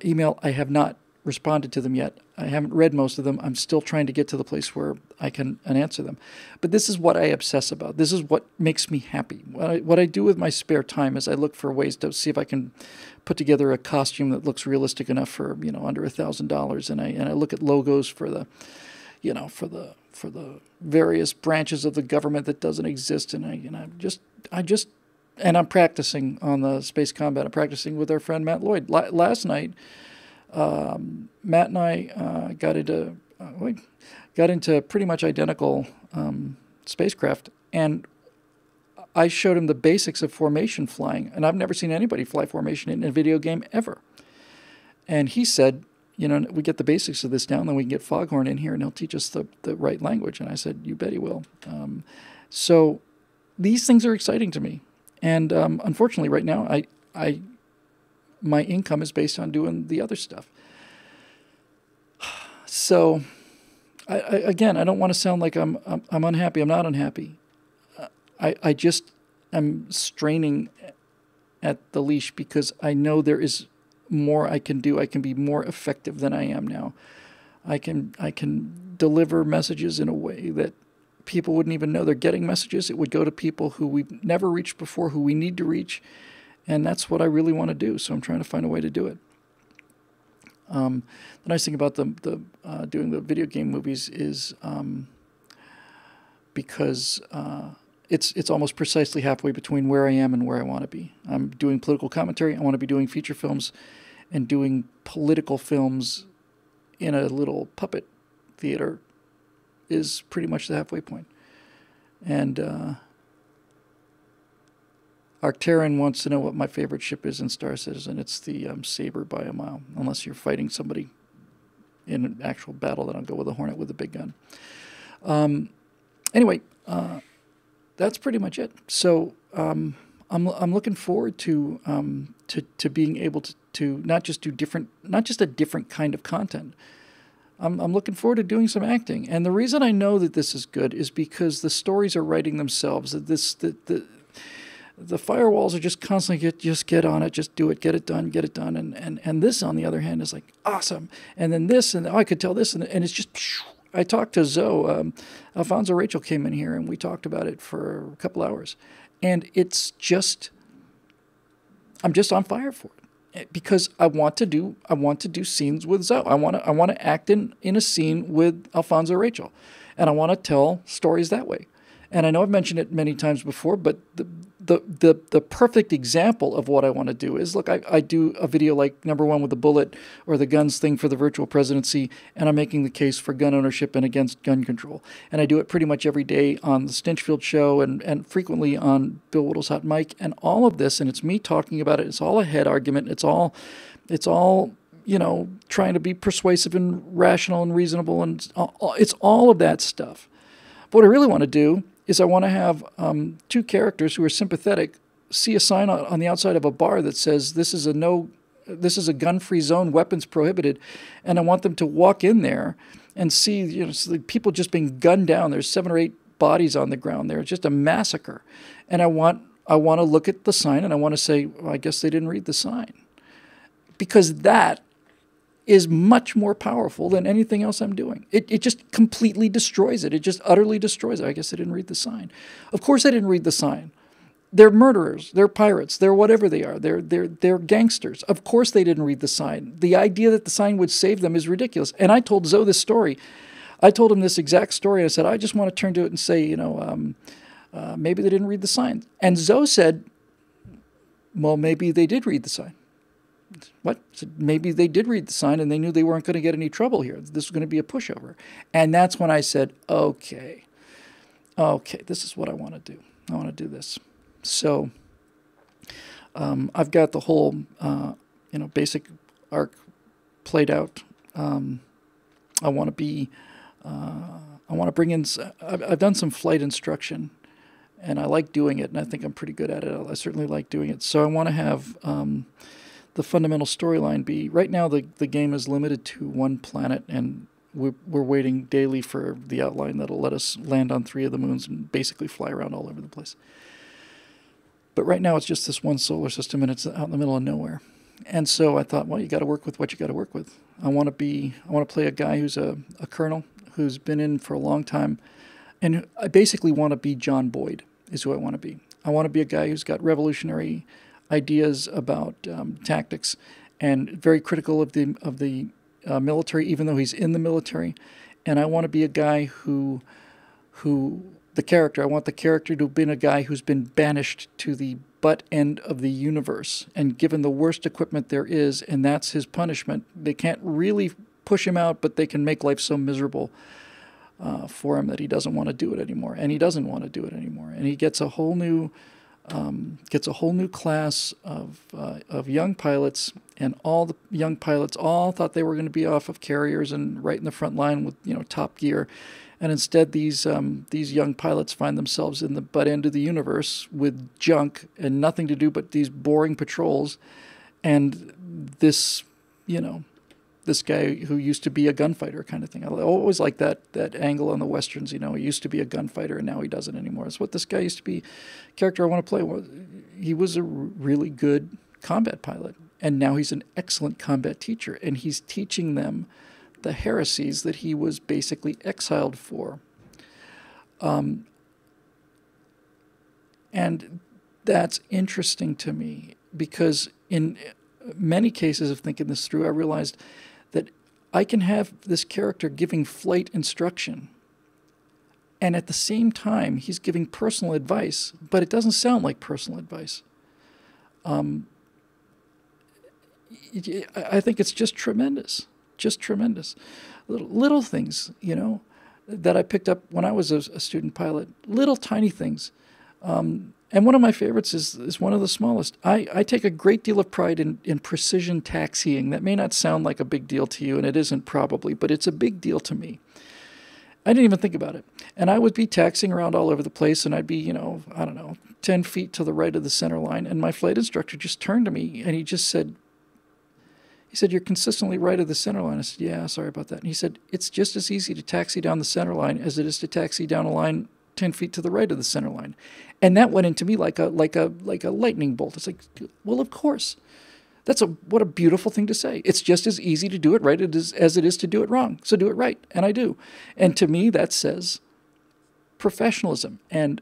email, I have not responded to them yet. I haven't read most of them. I'm still trying to get to the place where I can answer them. But this is what I obsess about. This is what makes me happy. What I do with my spare time is I look for ways to see if I can put together a costume that looks realistic enough for under $1,000, and I look at logos for the for the various branches of the government that doesn't exist, and I'm practicing on the space combat. I'm practicing with our friend Matt Lloyd. Last night, Matt and I got into pretty much identical spacecraft, and I showed him the basics of formation flying, and I've never seen anybody fly formation in a video game ever. And he said, we get the basics of this down, then we can get Foghorn in here, and he'll teach us the right language. And I said, you bet he will. So these things are exciting to me, and unfortunately, right now, my income is based on doing the other stuff. So, I don't want to sound like I'm unhappy. I'm not unhappy. I just am straining at the leash because I know there is more I can do. I can be more effective than I am now. I can deliver messages in a way that people wouldn't even know they're getting messages. It would go to people who we've never reached before, who we need to reach. And that's what I really want to do. So I'm trying to find a way to do it. The nice thing about doing the video game movies is because it's almost precisely halfway between where I am and where I want to be. I'm doing political commentary. I want to be doing feature films and doing political films in a little puppet theater is pretty much the halfway point. And Arcturian wants to know what my favorite ship is in Star Citizen. It's the Saber by a mile. Unless you're fighting somebody in an actual battle, then I'll go with the Hornet with the big gun. Anyway, that's pretty much it. So I'm looking forward to being able to not just do not just a different kind of content. I'm looking forward to doing some acting, and the reason I know that this is good is because the stories are writing themselves. The firewalls are just constantly just get on it, just do it, get it done, and this on the other hand is like awesome, and then this, and I could tell this, and it's just I talked to Zoe. Alfonso Rachel came in here and we talked about it for a couple hours. And it's just, I'm just on fire for it because I want to do scenes with Zoe. I want to act in a scene with Alfonso Rachel, and I want to tell stories that way. And I know I've mentioned it many times before, but the perfect example of what I want to do is, look, I do a video like number one with the bullet or the guns thing for the virtual presidency, and I'm making the case for gun ownership and against gun control. And I do it pretty much every day on the Stinchfield Show and frequently on Bill Whittle's Hot Mic and all of this, and it's me talking about it. It's all a head argument. It's all trying to be persuasive and rational and reasonable, and it's all of that stuff. But what I really want to do is I want to have two characters who are sympathetic see a sign on the outside of a bar that says this is a gun-free zone, weapons prohibited, and I want them to walk in there and see people just being gunned down. There's 7 or 8 bodies on the ground there. It's just a massacre, and I want to look at the sign and I want to say, well, I guess they didn't read the sign, because that is much more powerful than anything else I'm doing. It just completely destroys it. It just utterly destroys it. I guess I didn't read the sign. Of course I didn't read the sign. They're murderers. They're pirates. They're whatever they are. They're gangsters. Of course they didn't read the sign. The idea that the sign would save them is ridiculous. And I told Zoe this story. I told him this exact story. I said, I just want to turn to it and say, maybe they didn't read the sign. And Zoe said, well, maybe they did read the sign. What? So maybe they did read the sign and they knew they weren't going to get any trouble here. This was going to be a pushover. And that's when I said, okay, this is what I want to do. I want to do this. So I've got the whole, basic arc played out. I want to bring in, I've done some flight instruction, and I like doing it, and I think I'm pretty good at it. I certainly like doing it. So I want to have the fundamental storyline be, right now the game is limited to 1 planet, and we're waiting daily for the outline that'll let us land on 3 of the moons and basically fly around all over the place. But right now it's just this one solar system, and it's out in the middle of nowhere. And so I thought, well, you got to work with what you got to work with. I want to play a guy who's a colonel who's been in for a long time, and I basically want to be John Boyd is who I want to be. I want to be a guy who's got revolutionary ideas about tactics and very critical of the military, even though he's in the military. And I want to be a guy I want the character to have been a guy who's been banished to the butt end of the universe and given the worst equipment there is, and that's his punishment. They can't really push him out, but they can make life so miserable for him that he doesn't want to do it anymore. And he doesn't want to do it anymore. And he gets a whole new class of young pilots, and all the young pilots all thought they were going to be off of carriers and right in the front line with Top Gear, and instead these young pilots find themselves in the butt end of the universe with junk and nothing to do but these boring patrols, and this guy who used to be a gunfighter kind of thing. I always like that angle on the Westerns. He used to be a gunfighter and now he doesn't anymore. That's what this guy used to be. Character I want to play. He was a really good combat pilot, and now he's an excellent combat teacher, and he's teaching them the heresies that he was basically exiled for. And that's interesting to me, because in many cases of thinking this through, I realized that I can have this character giving flight instruction, and at the same time he's giving personal advice, but it doesn't sound like personal advice. I think it's just tremendous. Just tremendous. Little things, that I picked up when I was a student pilot. Little tiny things. And one of my favorites is one of the smallest. I take a great deal of pride in precision taxiing. That may not sound like a big deal to you, and it isn't probably, but it's a big deal to me. I didn't even think about it. And I would be taxiing around all over the place, and I'd be, 10 feet to the right of the center line, and my flight instructor just turned to me, and he said, you're consistently right of the center line. I said, yeah, sorry about that. And he said, it's just as easy to taxi down the center line as it is to taxi down a line 10 feet to the right of the center line. And that went into me like a lightning bolt. It's like, well, of course. What a beautiful thing to say. It's just as easy to do it right as it is to do it wrong. So do it right, and I do. And to me, that says professionalism. And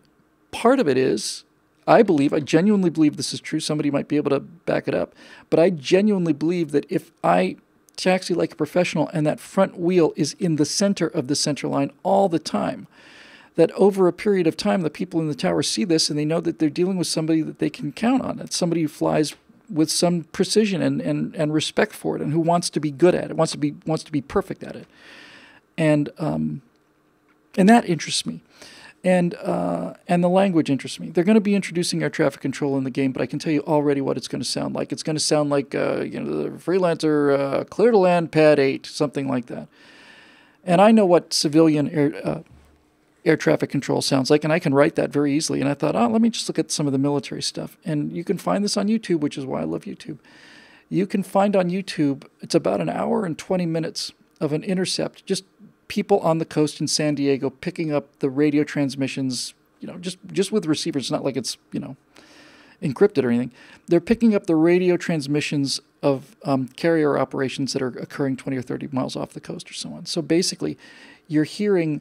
part of it is, I genuinely believe this is true. Somebody might be able to back it up, but I genuinely believe that if I taxi like a professional and that front wheel is in the center of the center line all the time, that over a period of time, the people in the tower see this and they know that they're dealing with somebody that they can count on. It's somebody who flies with some precision and respect for it, and who wants to be good at it, wants to be perfect at it, and that interests me, and the language interests me. They're going to be introducing air traffic control in the game, but I can tell you already what it's going to sound like. It's going to sound like the freelancer clear to land pad 8, something like that. And I know what civilian air traffic control sounds like, and I can write that very easily. And I thought, let me just look at some of the military stuff. And you can find this on YouTube, which is why I love YouTube. You can find on YouTube, it's about an hour and 20 minutes of an intercept, just people on the coast in San Diego picking up the radio transmissions, just with receivers. It's not like it's, encrypted or anything. They're picking up the radio transmissions of carrier operations that are occurring 20 or 30 miles off the coast or so on. So basically, you're hearing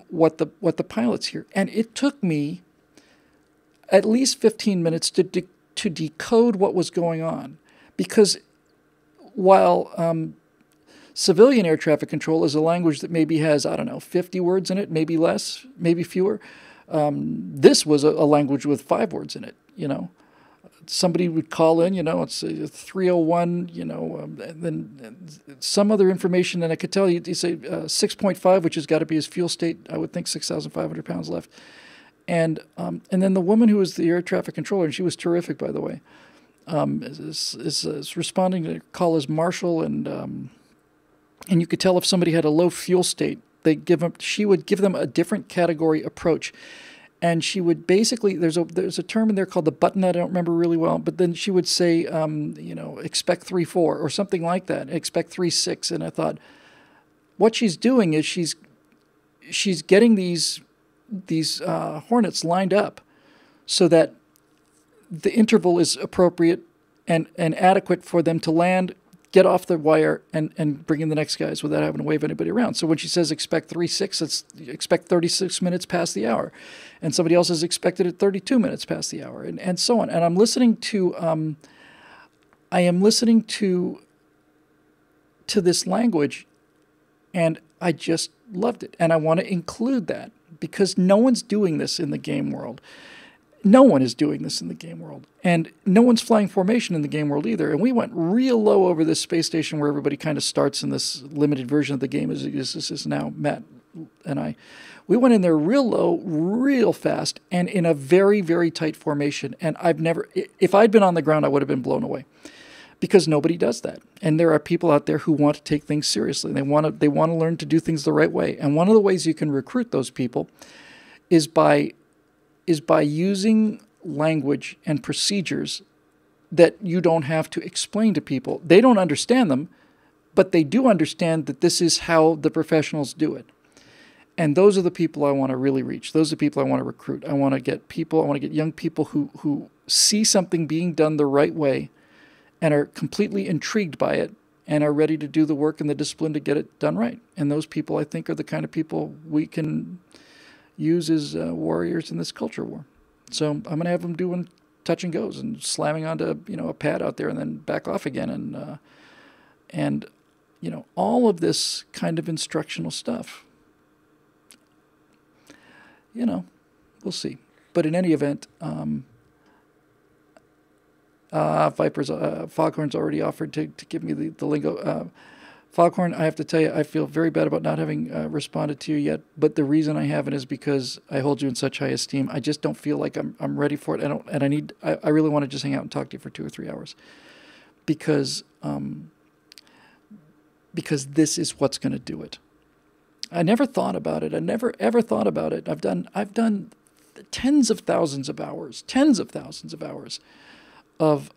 what the pilots hear. And it took me at least 15 minutes to decode what was going on. Because while civilian air traffic control is a language that maybe has, 50 words in it, maybe less, maybe fewer, this was a language with 5 words in it, Somebody would call in, it's 301, and then some other information, and I could tell you say 6.5, which has got to be his fuel state. I would think 6,500 pounds left. And then the woman who was the air traffic controller, and she was terrific, by the way, is responding to the call as Marshall, and you could tell if somebody had a low fuel state, she would give them a different category approach. And she would basically, there's a term in there called the button I don't remember really well, but then she would say, expect 3.4 or something like that, expect 3.6. And I thought, what she's doing is she's getting these hornets lined up so that the interval is appropriate and adequate for them to land, get off the wire, and bring in the next guys without having to wave anybody around. So when she says expect 3.6, it's expect 36 minutes past the hour. And somebody else is expected at 32 minutes past the hour, and so on. And I'm listening to this language, and I just loved it. And I want to include that because no one's doing this in the game world. No one is doing this in the game world. And no one's flying formation in the game world either. And we went real low over this space station where everybody kind of starts in this limited version of the game as this is now, Matt and I. We went in there real low, real fast, and in a very, very tight formation. And if I'd been on the ground, I would have been blown away because nobody does that. And there are people out there who want to take things seriously. They want to learn to do things the right way. And one of the ways you can recruit those people is by using language and procedures that you don't have to explain to people. They don't understand them, but they do understand that this is how the professionals do it. And those are the people I want to really reach. Those are the people I want to recruit. I want to get young people who see something being done the right way and are completely intrigued by it and are ready to do the work and the discipline to get it done right. And those people, I think, are the kind of people we can use as warriors in this culture war. So I'm going to have them doing touch and goes and slamming onto a pad out there and then back off again, and all of this kind of instructional stuff. We'll see. But in any event, Foghorn's already offered to give me the lingo. Foghorn, I have to tell you, I feel very bad about not having responded to you yet. But the reason I haven't is because I hold you in such high esteem. I just don't feel like I'm ready for it. I really want to just hang out and talk to you for 2 or 3 hours, because this is what's going to do it. I never thought about it. I never ever thought about it. I've done tens of thousands of hours of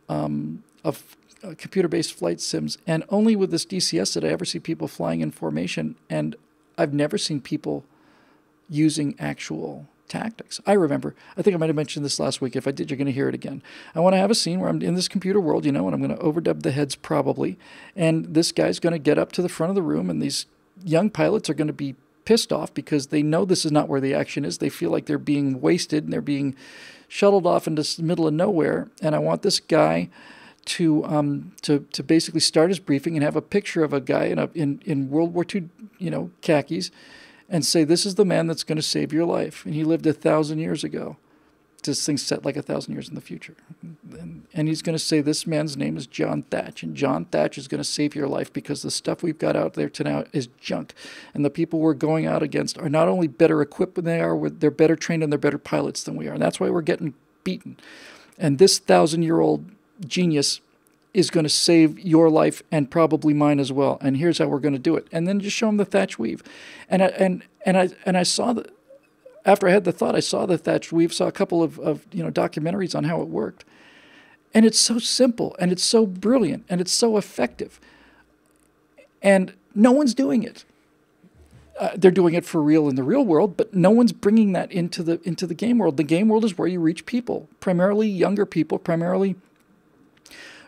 computer-based flight sims, and only with this DCS did I ever see people flying in formation. And I've never seen people using actual tactics. I remember, I think I might have mentioned this last week. If I did, you're going to hear it again. I want to have a scene where I'm in this computer world, and I'm going to overdub the heads probably. And this guy's going to get up to the front of the room, and these young pilots are going to be pissed off because they know this is not where the action is. They feel like they're being wasted and they're being shuttled off into the middle of nowhere. And I want this guy to basically start his briefing and have a picture of a guy in World War II, khakis, and say, this is the man that's going to save your life. And he lived 1,000 years ago. This thing's set like 1,000 years in the future. And he's going to say, this man's name is John Thatch. And John Thatch is going to save your life because the stuff we've got out there tonight is junk. And the people we're going out against are not only better equipped than they are, they're better trained and they're better pilots than we are. And that's why we're getting beaten. And this 1,000-year-old genius is going to save your life and probably mine as well. And here's how we're going to do it. And then just show him the thatch weave. And I saw that after I had the thought, I saw the thatch weave, saw a couple of documentaries on how it worked. And it's so simple and it's so brilliant and it's so effective. And no one's doing it. They're doing it for real in the real world, but no one's bringing that into the game world. The game world is where you reach people, primarily younger people, primarily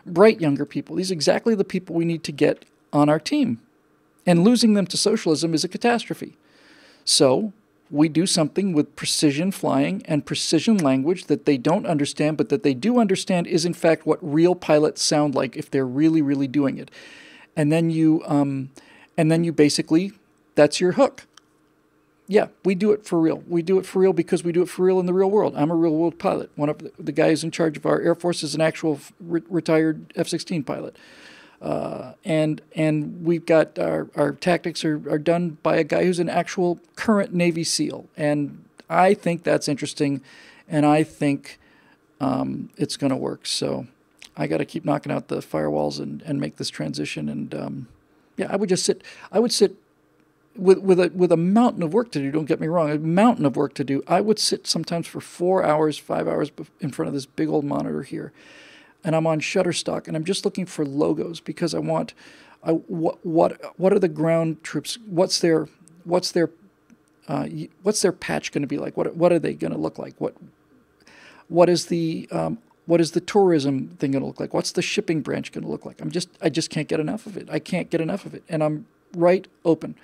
bright younger people. These are exactly the people we need to get on our team. And losing them to socialism is a catastrophe. So we do something with precision flying and precision language that they don't understand, but that they do understand is in fact what real pilots sound like if they're really, really doing it. And then you basically, that's your hook. Yeah, we do it for real. We do it for real because we do it for real in the real world. I'm a real world pilot. One of the guys in charge of our Air Force is an actual retired F-16 pilot. And we've got our tactics are done by a guy who's an actual current Navy SEAL. And I think that's interesting. And I think it's going to work. So I got to keep knocking out the firewalls and make this transition. And yeah, I would sit with a mountain of work to do. Don't get me wrong, a mountain of work to do. I would sit sometimes for 4 hours, 5 hours in front of this big old monitor here, and I'm on Shutterstock, and I'm just looking for logos because I want, what are the ground troops? What's their patch going to be like? What are they going to look like? What is the tourism thing going to look like? What's the shipping branch going to look like? I just can't get enough of it. I can't get enough of it, and I'm right open.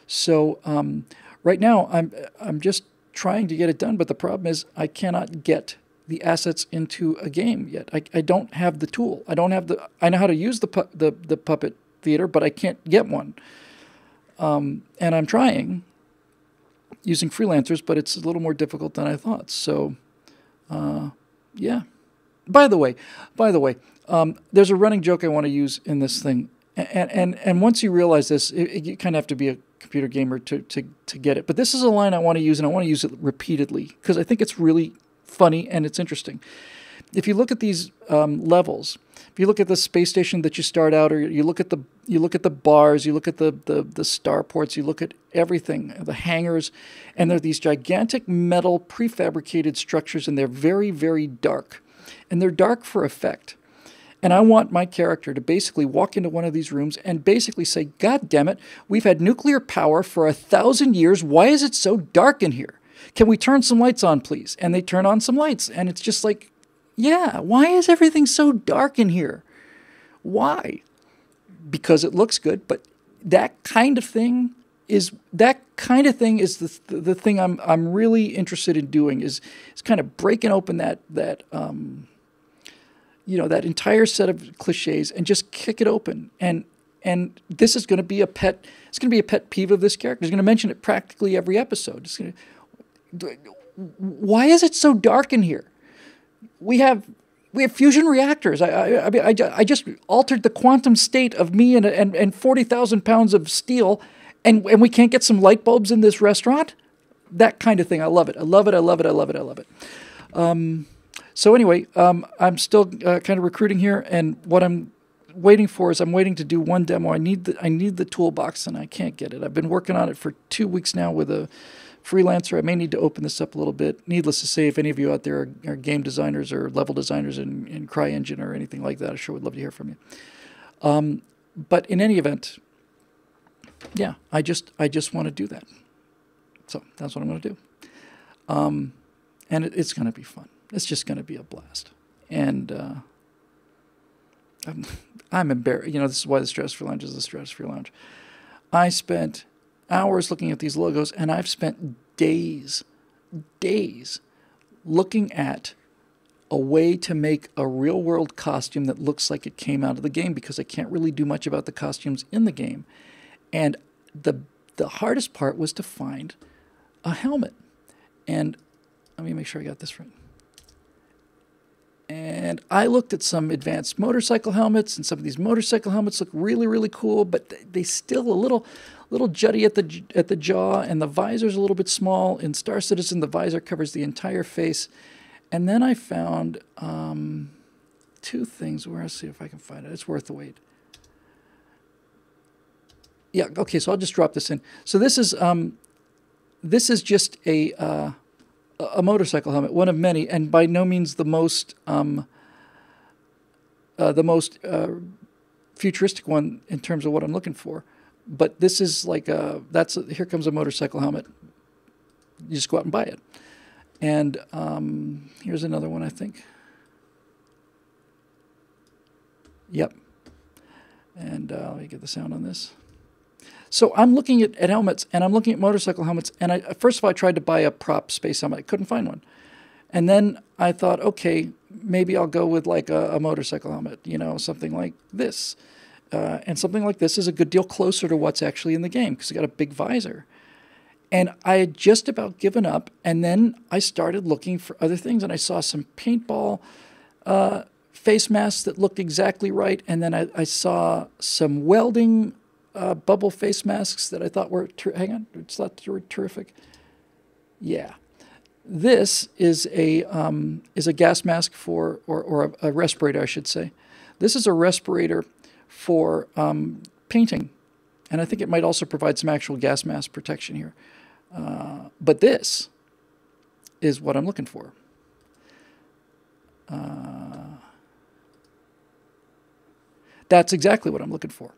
So right now I'm just trying to get it done, but the problem is I cannot get the assets into a game yet. I don't have the tool. I know how to use the puppet theater, but I can't get one. And I'm trying using freelancers, but it's a little more difficult than I thought. So yeah. By the way, there's a running joke I want to use in this thing. And once you realize this, you kind of have to be a computer gamer to get it. But this is a line I want to use, and I want to use it repeatedly because I think it's really funny and it's interesting. If you look at these levels, if you look at the space station that you start out, or you look at the bars, you look at the starports, you look at everything, the hangars, and they're these gigantic metal prefabricated structures, and they're very, very dark, and they're dark for effect. And I want my character to basically walk into one of these rooms and basically say, God damn it, we've had nuclear power for 1,000 years. Why is it so dark in here? Can we turn some lights on, please? And they turn on some lights. And it's just like, yeah, why is everything so dark in here? Why? Because it looks good. But that kind of thing is the thing I'm really interested in doing is kind of breaking open that entire set of cliches and just kick it open. And this is going to be a pet peeve of this character. He's going to mention it practically every episode. Why is it so dark in here? We have fusion reactors. I just altered the quantum state of me and 40,000 pounds of steel, and we can't get some light bulbs in this restaurant? That kind of thing. I love it. I love it. I love it. I love it. I love it. So anyway, I'm still kind of recruiting here, and what I'm waiting for is I'm waiting to do one demo. I need the toolbox, and I can't get it. I've been working on it for 2 weeks now with a freelancer. I may need to open this up a little bit. Needless to say, if any of you out there are game designers or level designers in CryEngine or anything like that, I sure would love to hear from you. But in any event, yeah, I just want to do that. So that's what I'm going to do. And it's going to be fun. It's just going to be a blast. And I'm embarrassed. You know, this is why the Stratosphere Lounge is the Stratosphere Lounge. I spent hours looking at these logos, and I've spent days looking at a way to make a real-world costume that looks like it came out of the game, because I can't really do much about the costumes in the game. And the hardest part was to find a helmet. And let me make sure I got this right. And I looked at some advanced motorcycle helmets, and some of these motorcycle helmets look really, really cool, but they still a little jutty at the jaw, and the visor's a little bit small. In Star Citizen, the visor covers the entire face. And then I found two things. Where, let's see if I can find it. It's worth the wait. Yeah, okay, so I'll just drop this in. So this is just a motorcycle helmet, one of many, and by no means the most futuristic one in terms of what I'm looking for. But this is like here comes a motorcycle helmet. You just go out and buy it. And here's another one, I think. Yep. And let me get the sound on this. So I'm looking at helmets, and I'm looking at motorcycle helmets, and first of all, I tried to buy a prop space helmet. I couldn't find one. And then I thought, okay, maybe I'll go with like a motorcycle helmet, you know, something like this. And something like this is a good deal closer to what's actually in the game, because it's got a big visor. And I had just about given up, and then I started looking for other things, and I saw some paintball face masks that looked exactly right, and then I saw some welding bubble face masks that I thought were, hang on, it's not terrific. Yeah. This is a gas mask for, or a respirator, I should say. This is a respirator for painting. And I think it might also provide some actual gas mask protection here. But this is what I'm looking for. That's exactly what I'm looking for.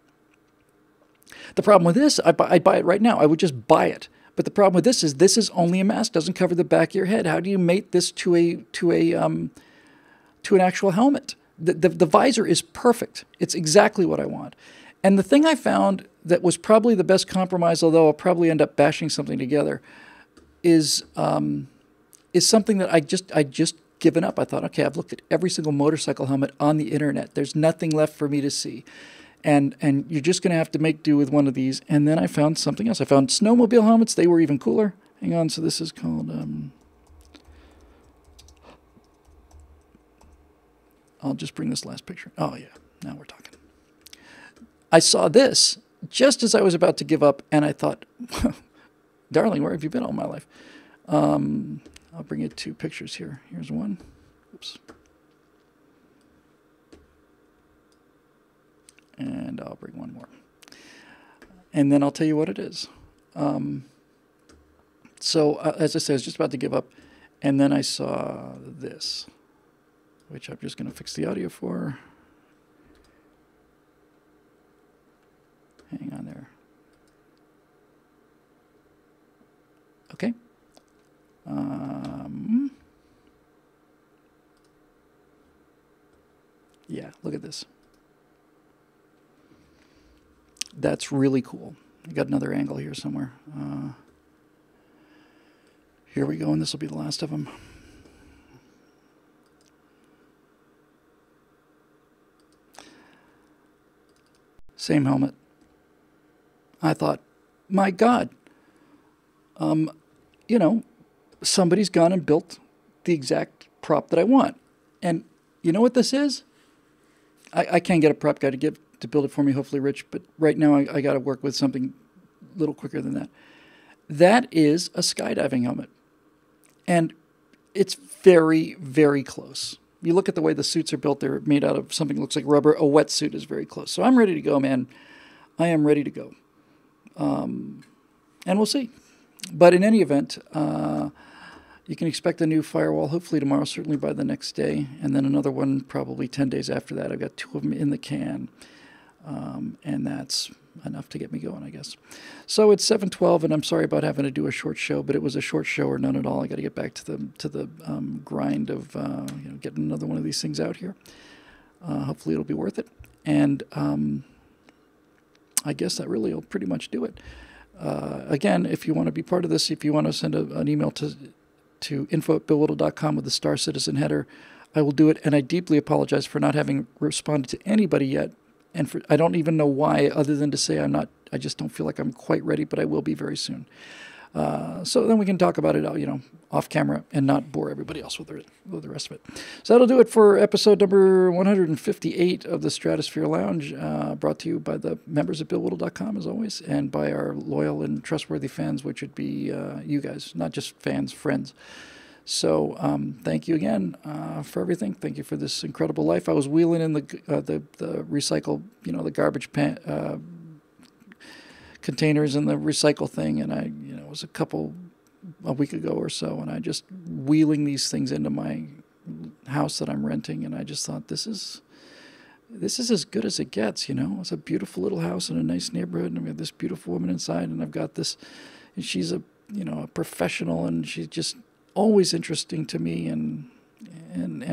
The problem with this, I'd buy it right now. I would just buy it. But the problem with this is only a mask, doesn't cover the back of your head. How do you mate this to an actual helmet? The visor is perfect. It's exactly what I want. And the thing I found that was probably the best compromise, although I'll probably end up bashing something together, is something that I just given up. I thought, okay, I've looked at every single motorcycle helmet on the internet. There's nothing left for me to see. And you're just going to have to make do with one of these. And then I found something else. I found snowmobile helmets. They were even cooler. Hang on. So this is called... I'll just bring this last picture. Oh, yeah. Now we're talking. I saw this just as I was about to give up. And I thought, darling, where have you been all my life? I'll bring you two pictures here. Here's one. Oops. And I'll bring one more. And then I'll tell you what it is. So, as I said, I was just about to give up. And then I saw this, which I'm just going to fix the audio for. Hang on there. Okay. Yeah, look at this. That's really cool. I got another angle here somewhere. Here we go, and this will be the last of them. Same helmet. I thought, my God, you know, somebody's gone and built the exact prop that I want. And you know what this is? I can't get a prop guy to build it for me, hopefully Rich, but right now I got to work with something a little quicker than that. That is a skydiving helmet. And it's very, very close. You look at the way the suits are built, they're made out of something that looks like rubber. A wetsuit is very close. So I'm ready to go, man. I am ready to go. And we'll see. But in any event, you can expect a new firewall hopefully tomorrow, certainly by the next day, and then another one probably 10 days after that. I've got two of them in the can. And that's enough to get me going, I guess. So it's 7:12, and I'm sorry about having to do a short show, but it was a short show or none at all. I got to get back to the grind of getting another one of these things out here. Hopefully it'll be worth it. And I guess that really will pretty much do it. Again, if you want to be part of this, if you want to send an email to info@billwhittle.com with the Star Citizen header, I will do it. And I deeply apologize for not having responded to anybody yet. And I don't even know why, other than to say I just don't feel like I'm quite ready, but I will be very soon. So then we can talk about it, off camera and not bore everybody else with the rest of it. So that'll do it for episode number 158 of the Stratosphere Lounge, brought to you by the members at billwhittle.com, as always, and by our loyal and trustworthy fans, which would be you guys, not just fans, friends. So thank you again for everything. Thank you for this incredible life. I was wheeling in the recycle, the garbage containers and the recycle thing, and it was a week ago or so, and I just wheeling these things into my house that I'm renting, and I just thought, this is as good as it gets. It's a beautiful little house in a nice neighborhood, and I've got this beautiful woman inside, and I've got this, and she's a professional, and she's just always interesting to me, and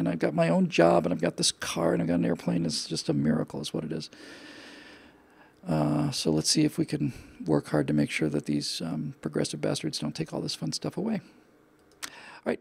I've got my own job, and I've got this car, and I've got an airplane. It's just a miracle is what it is. So let's see if we can work hard to make sure that these progressive bastards don't take all this fun stuff away. All right.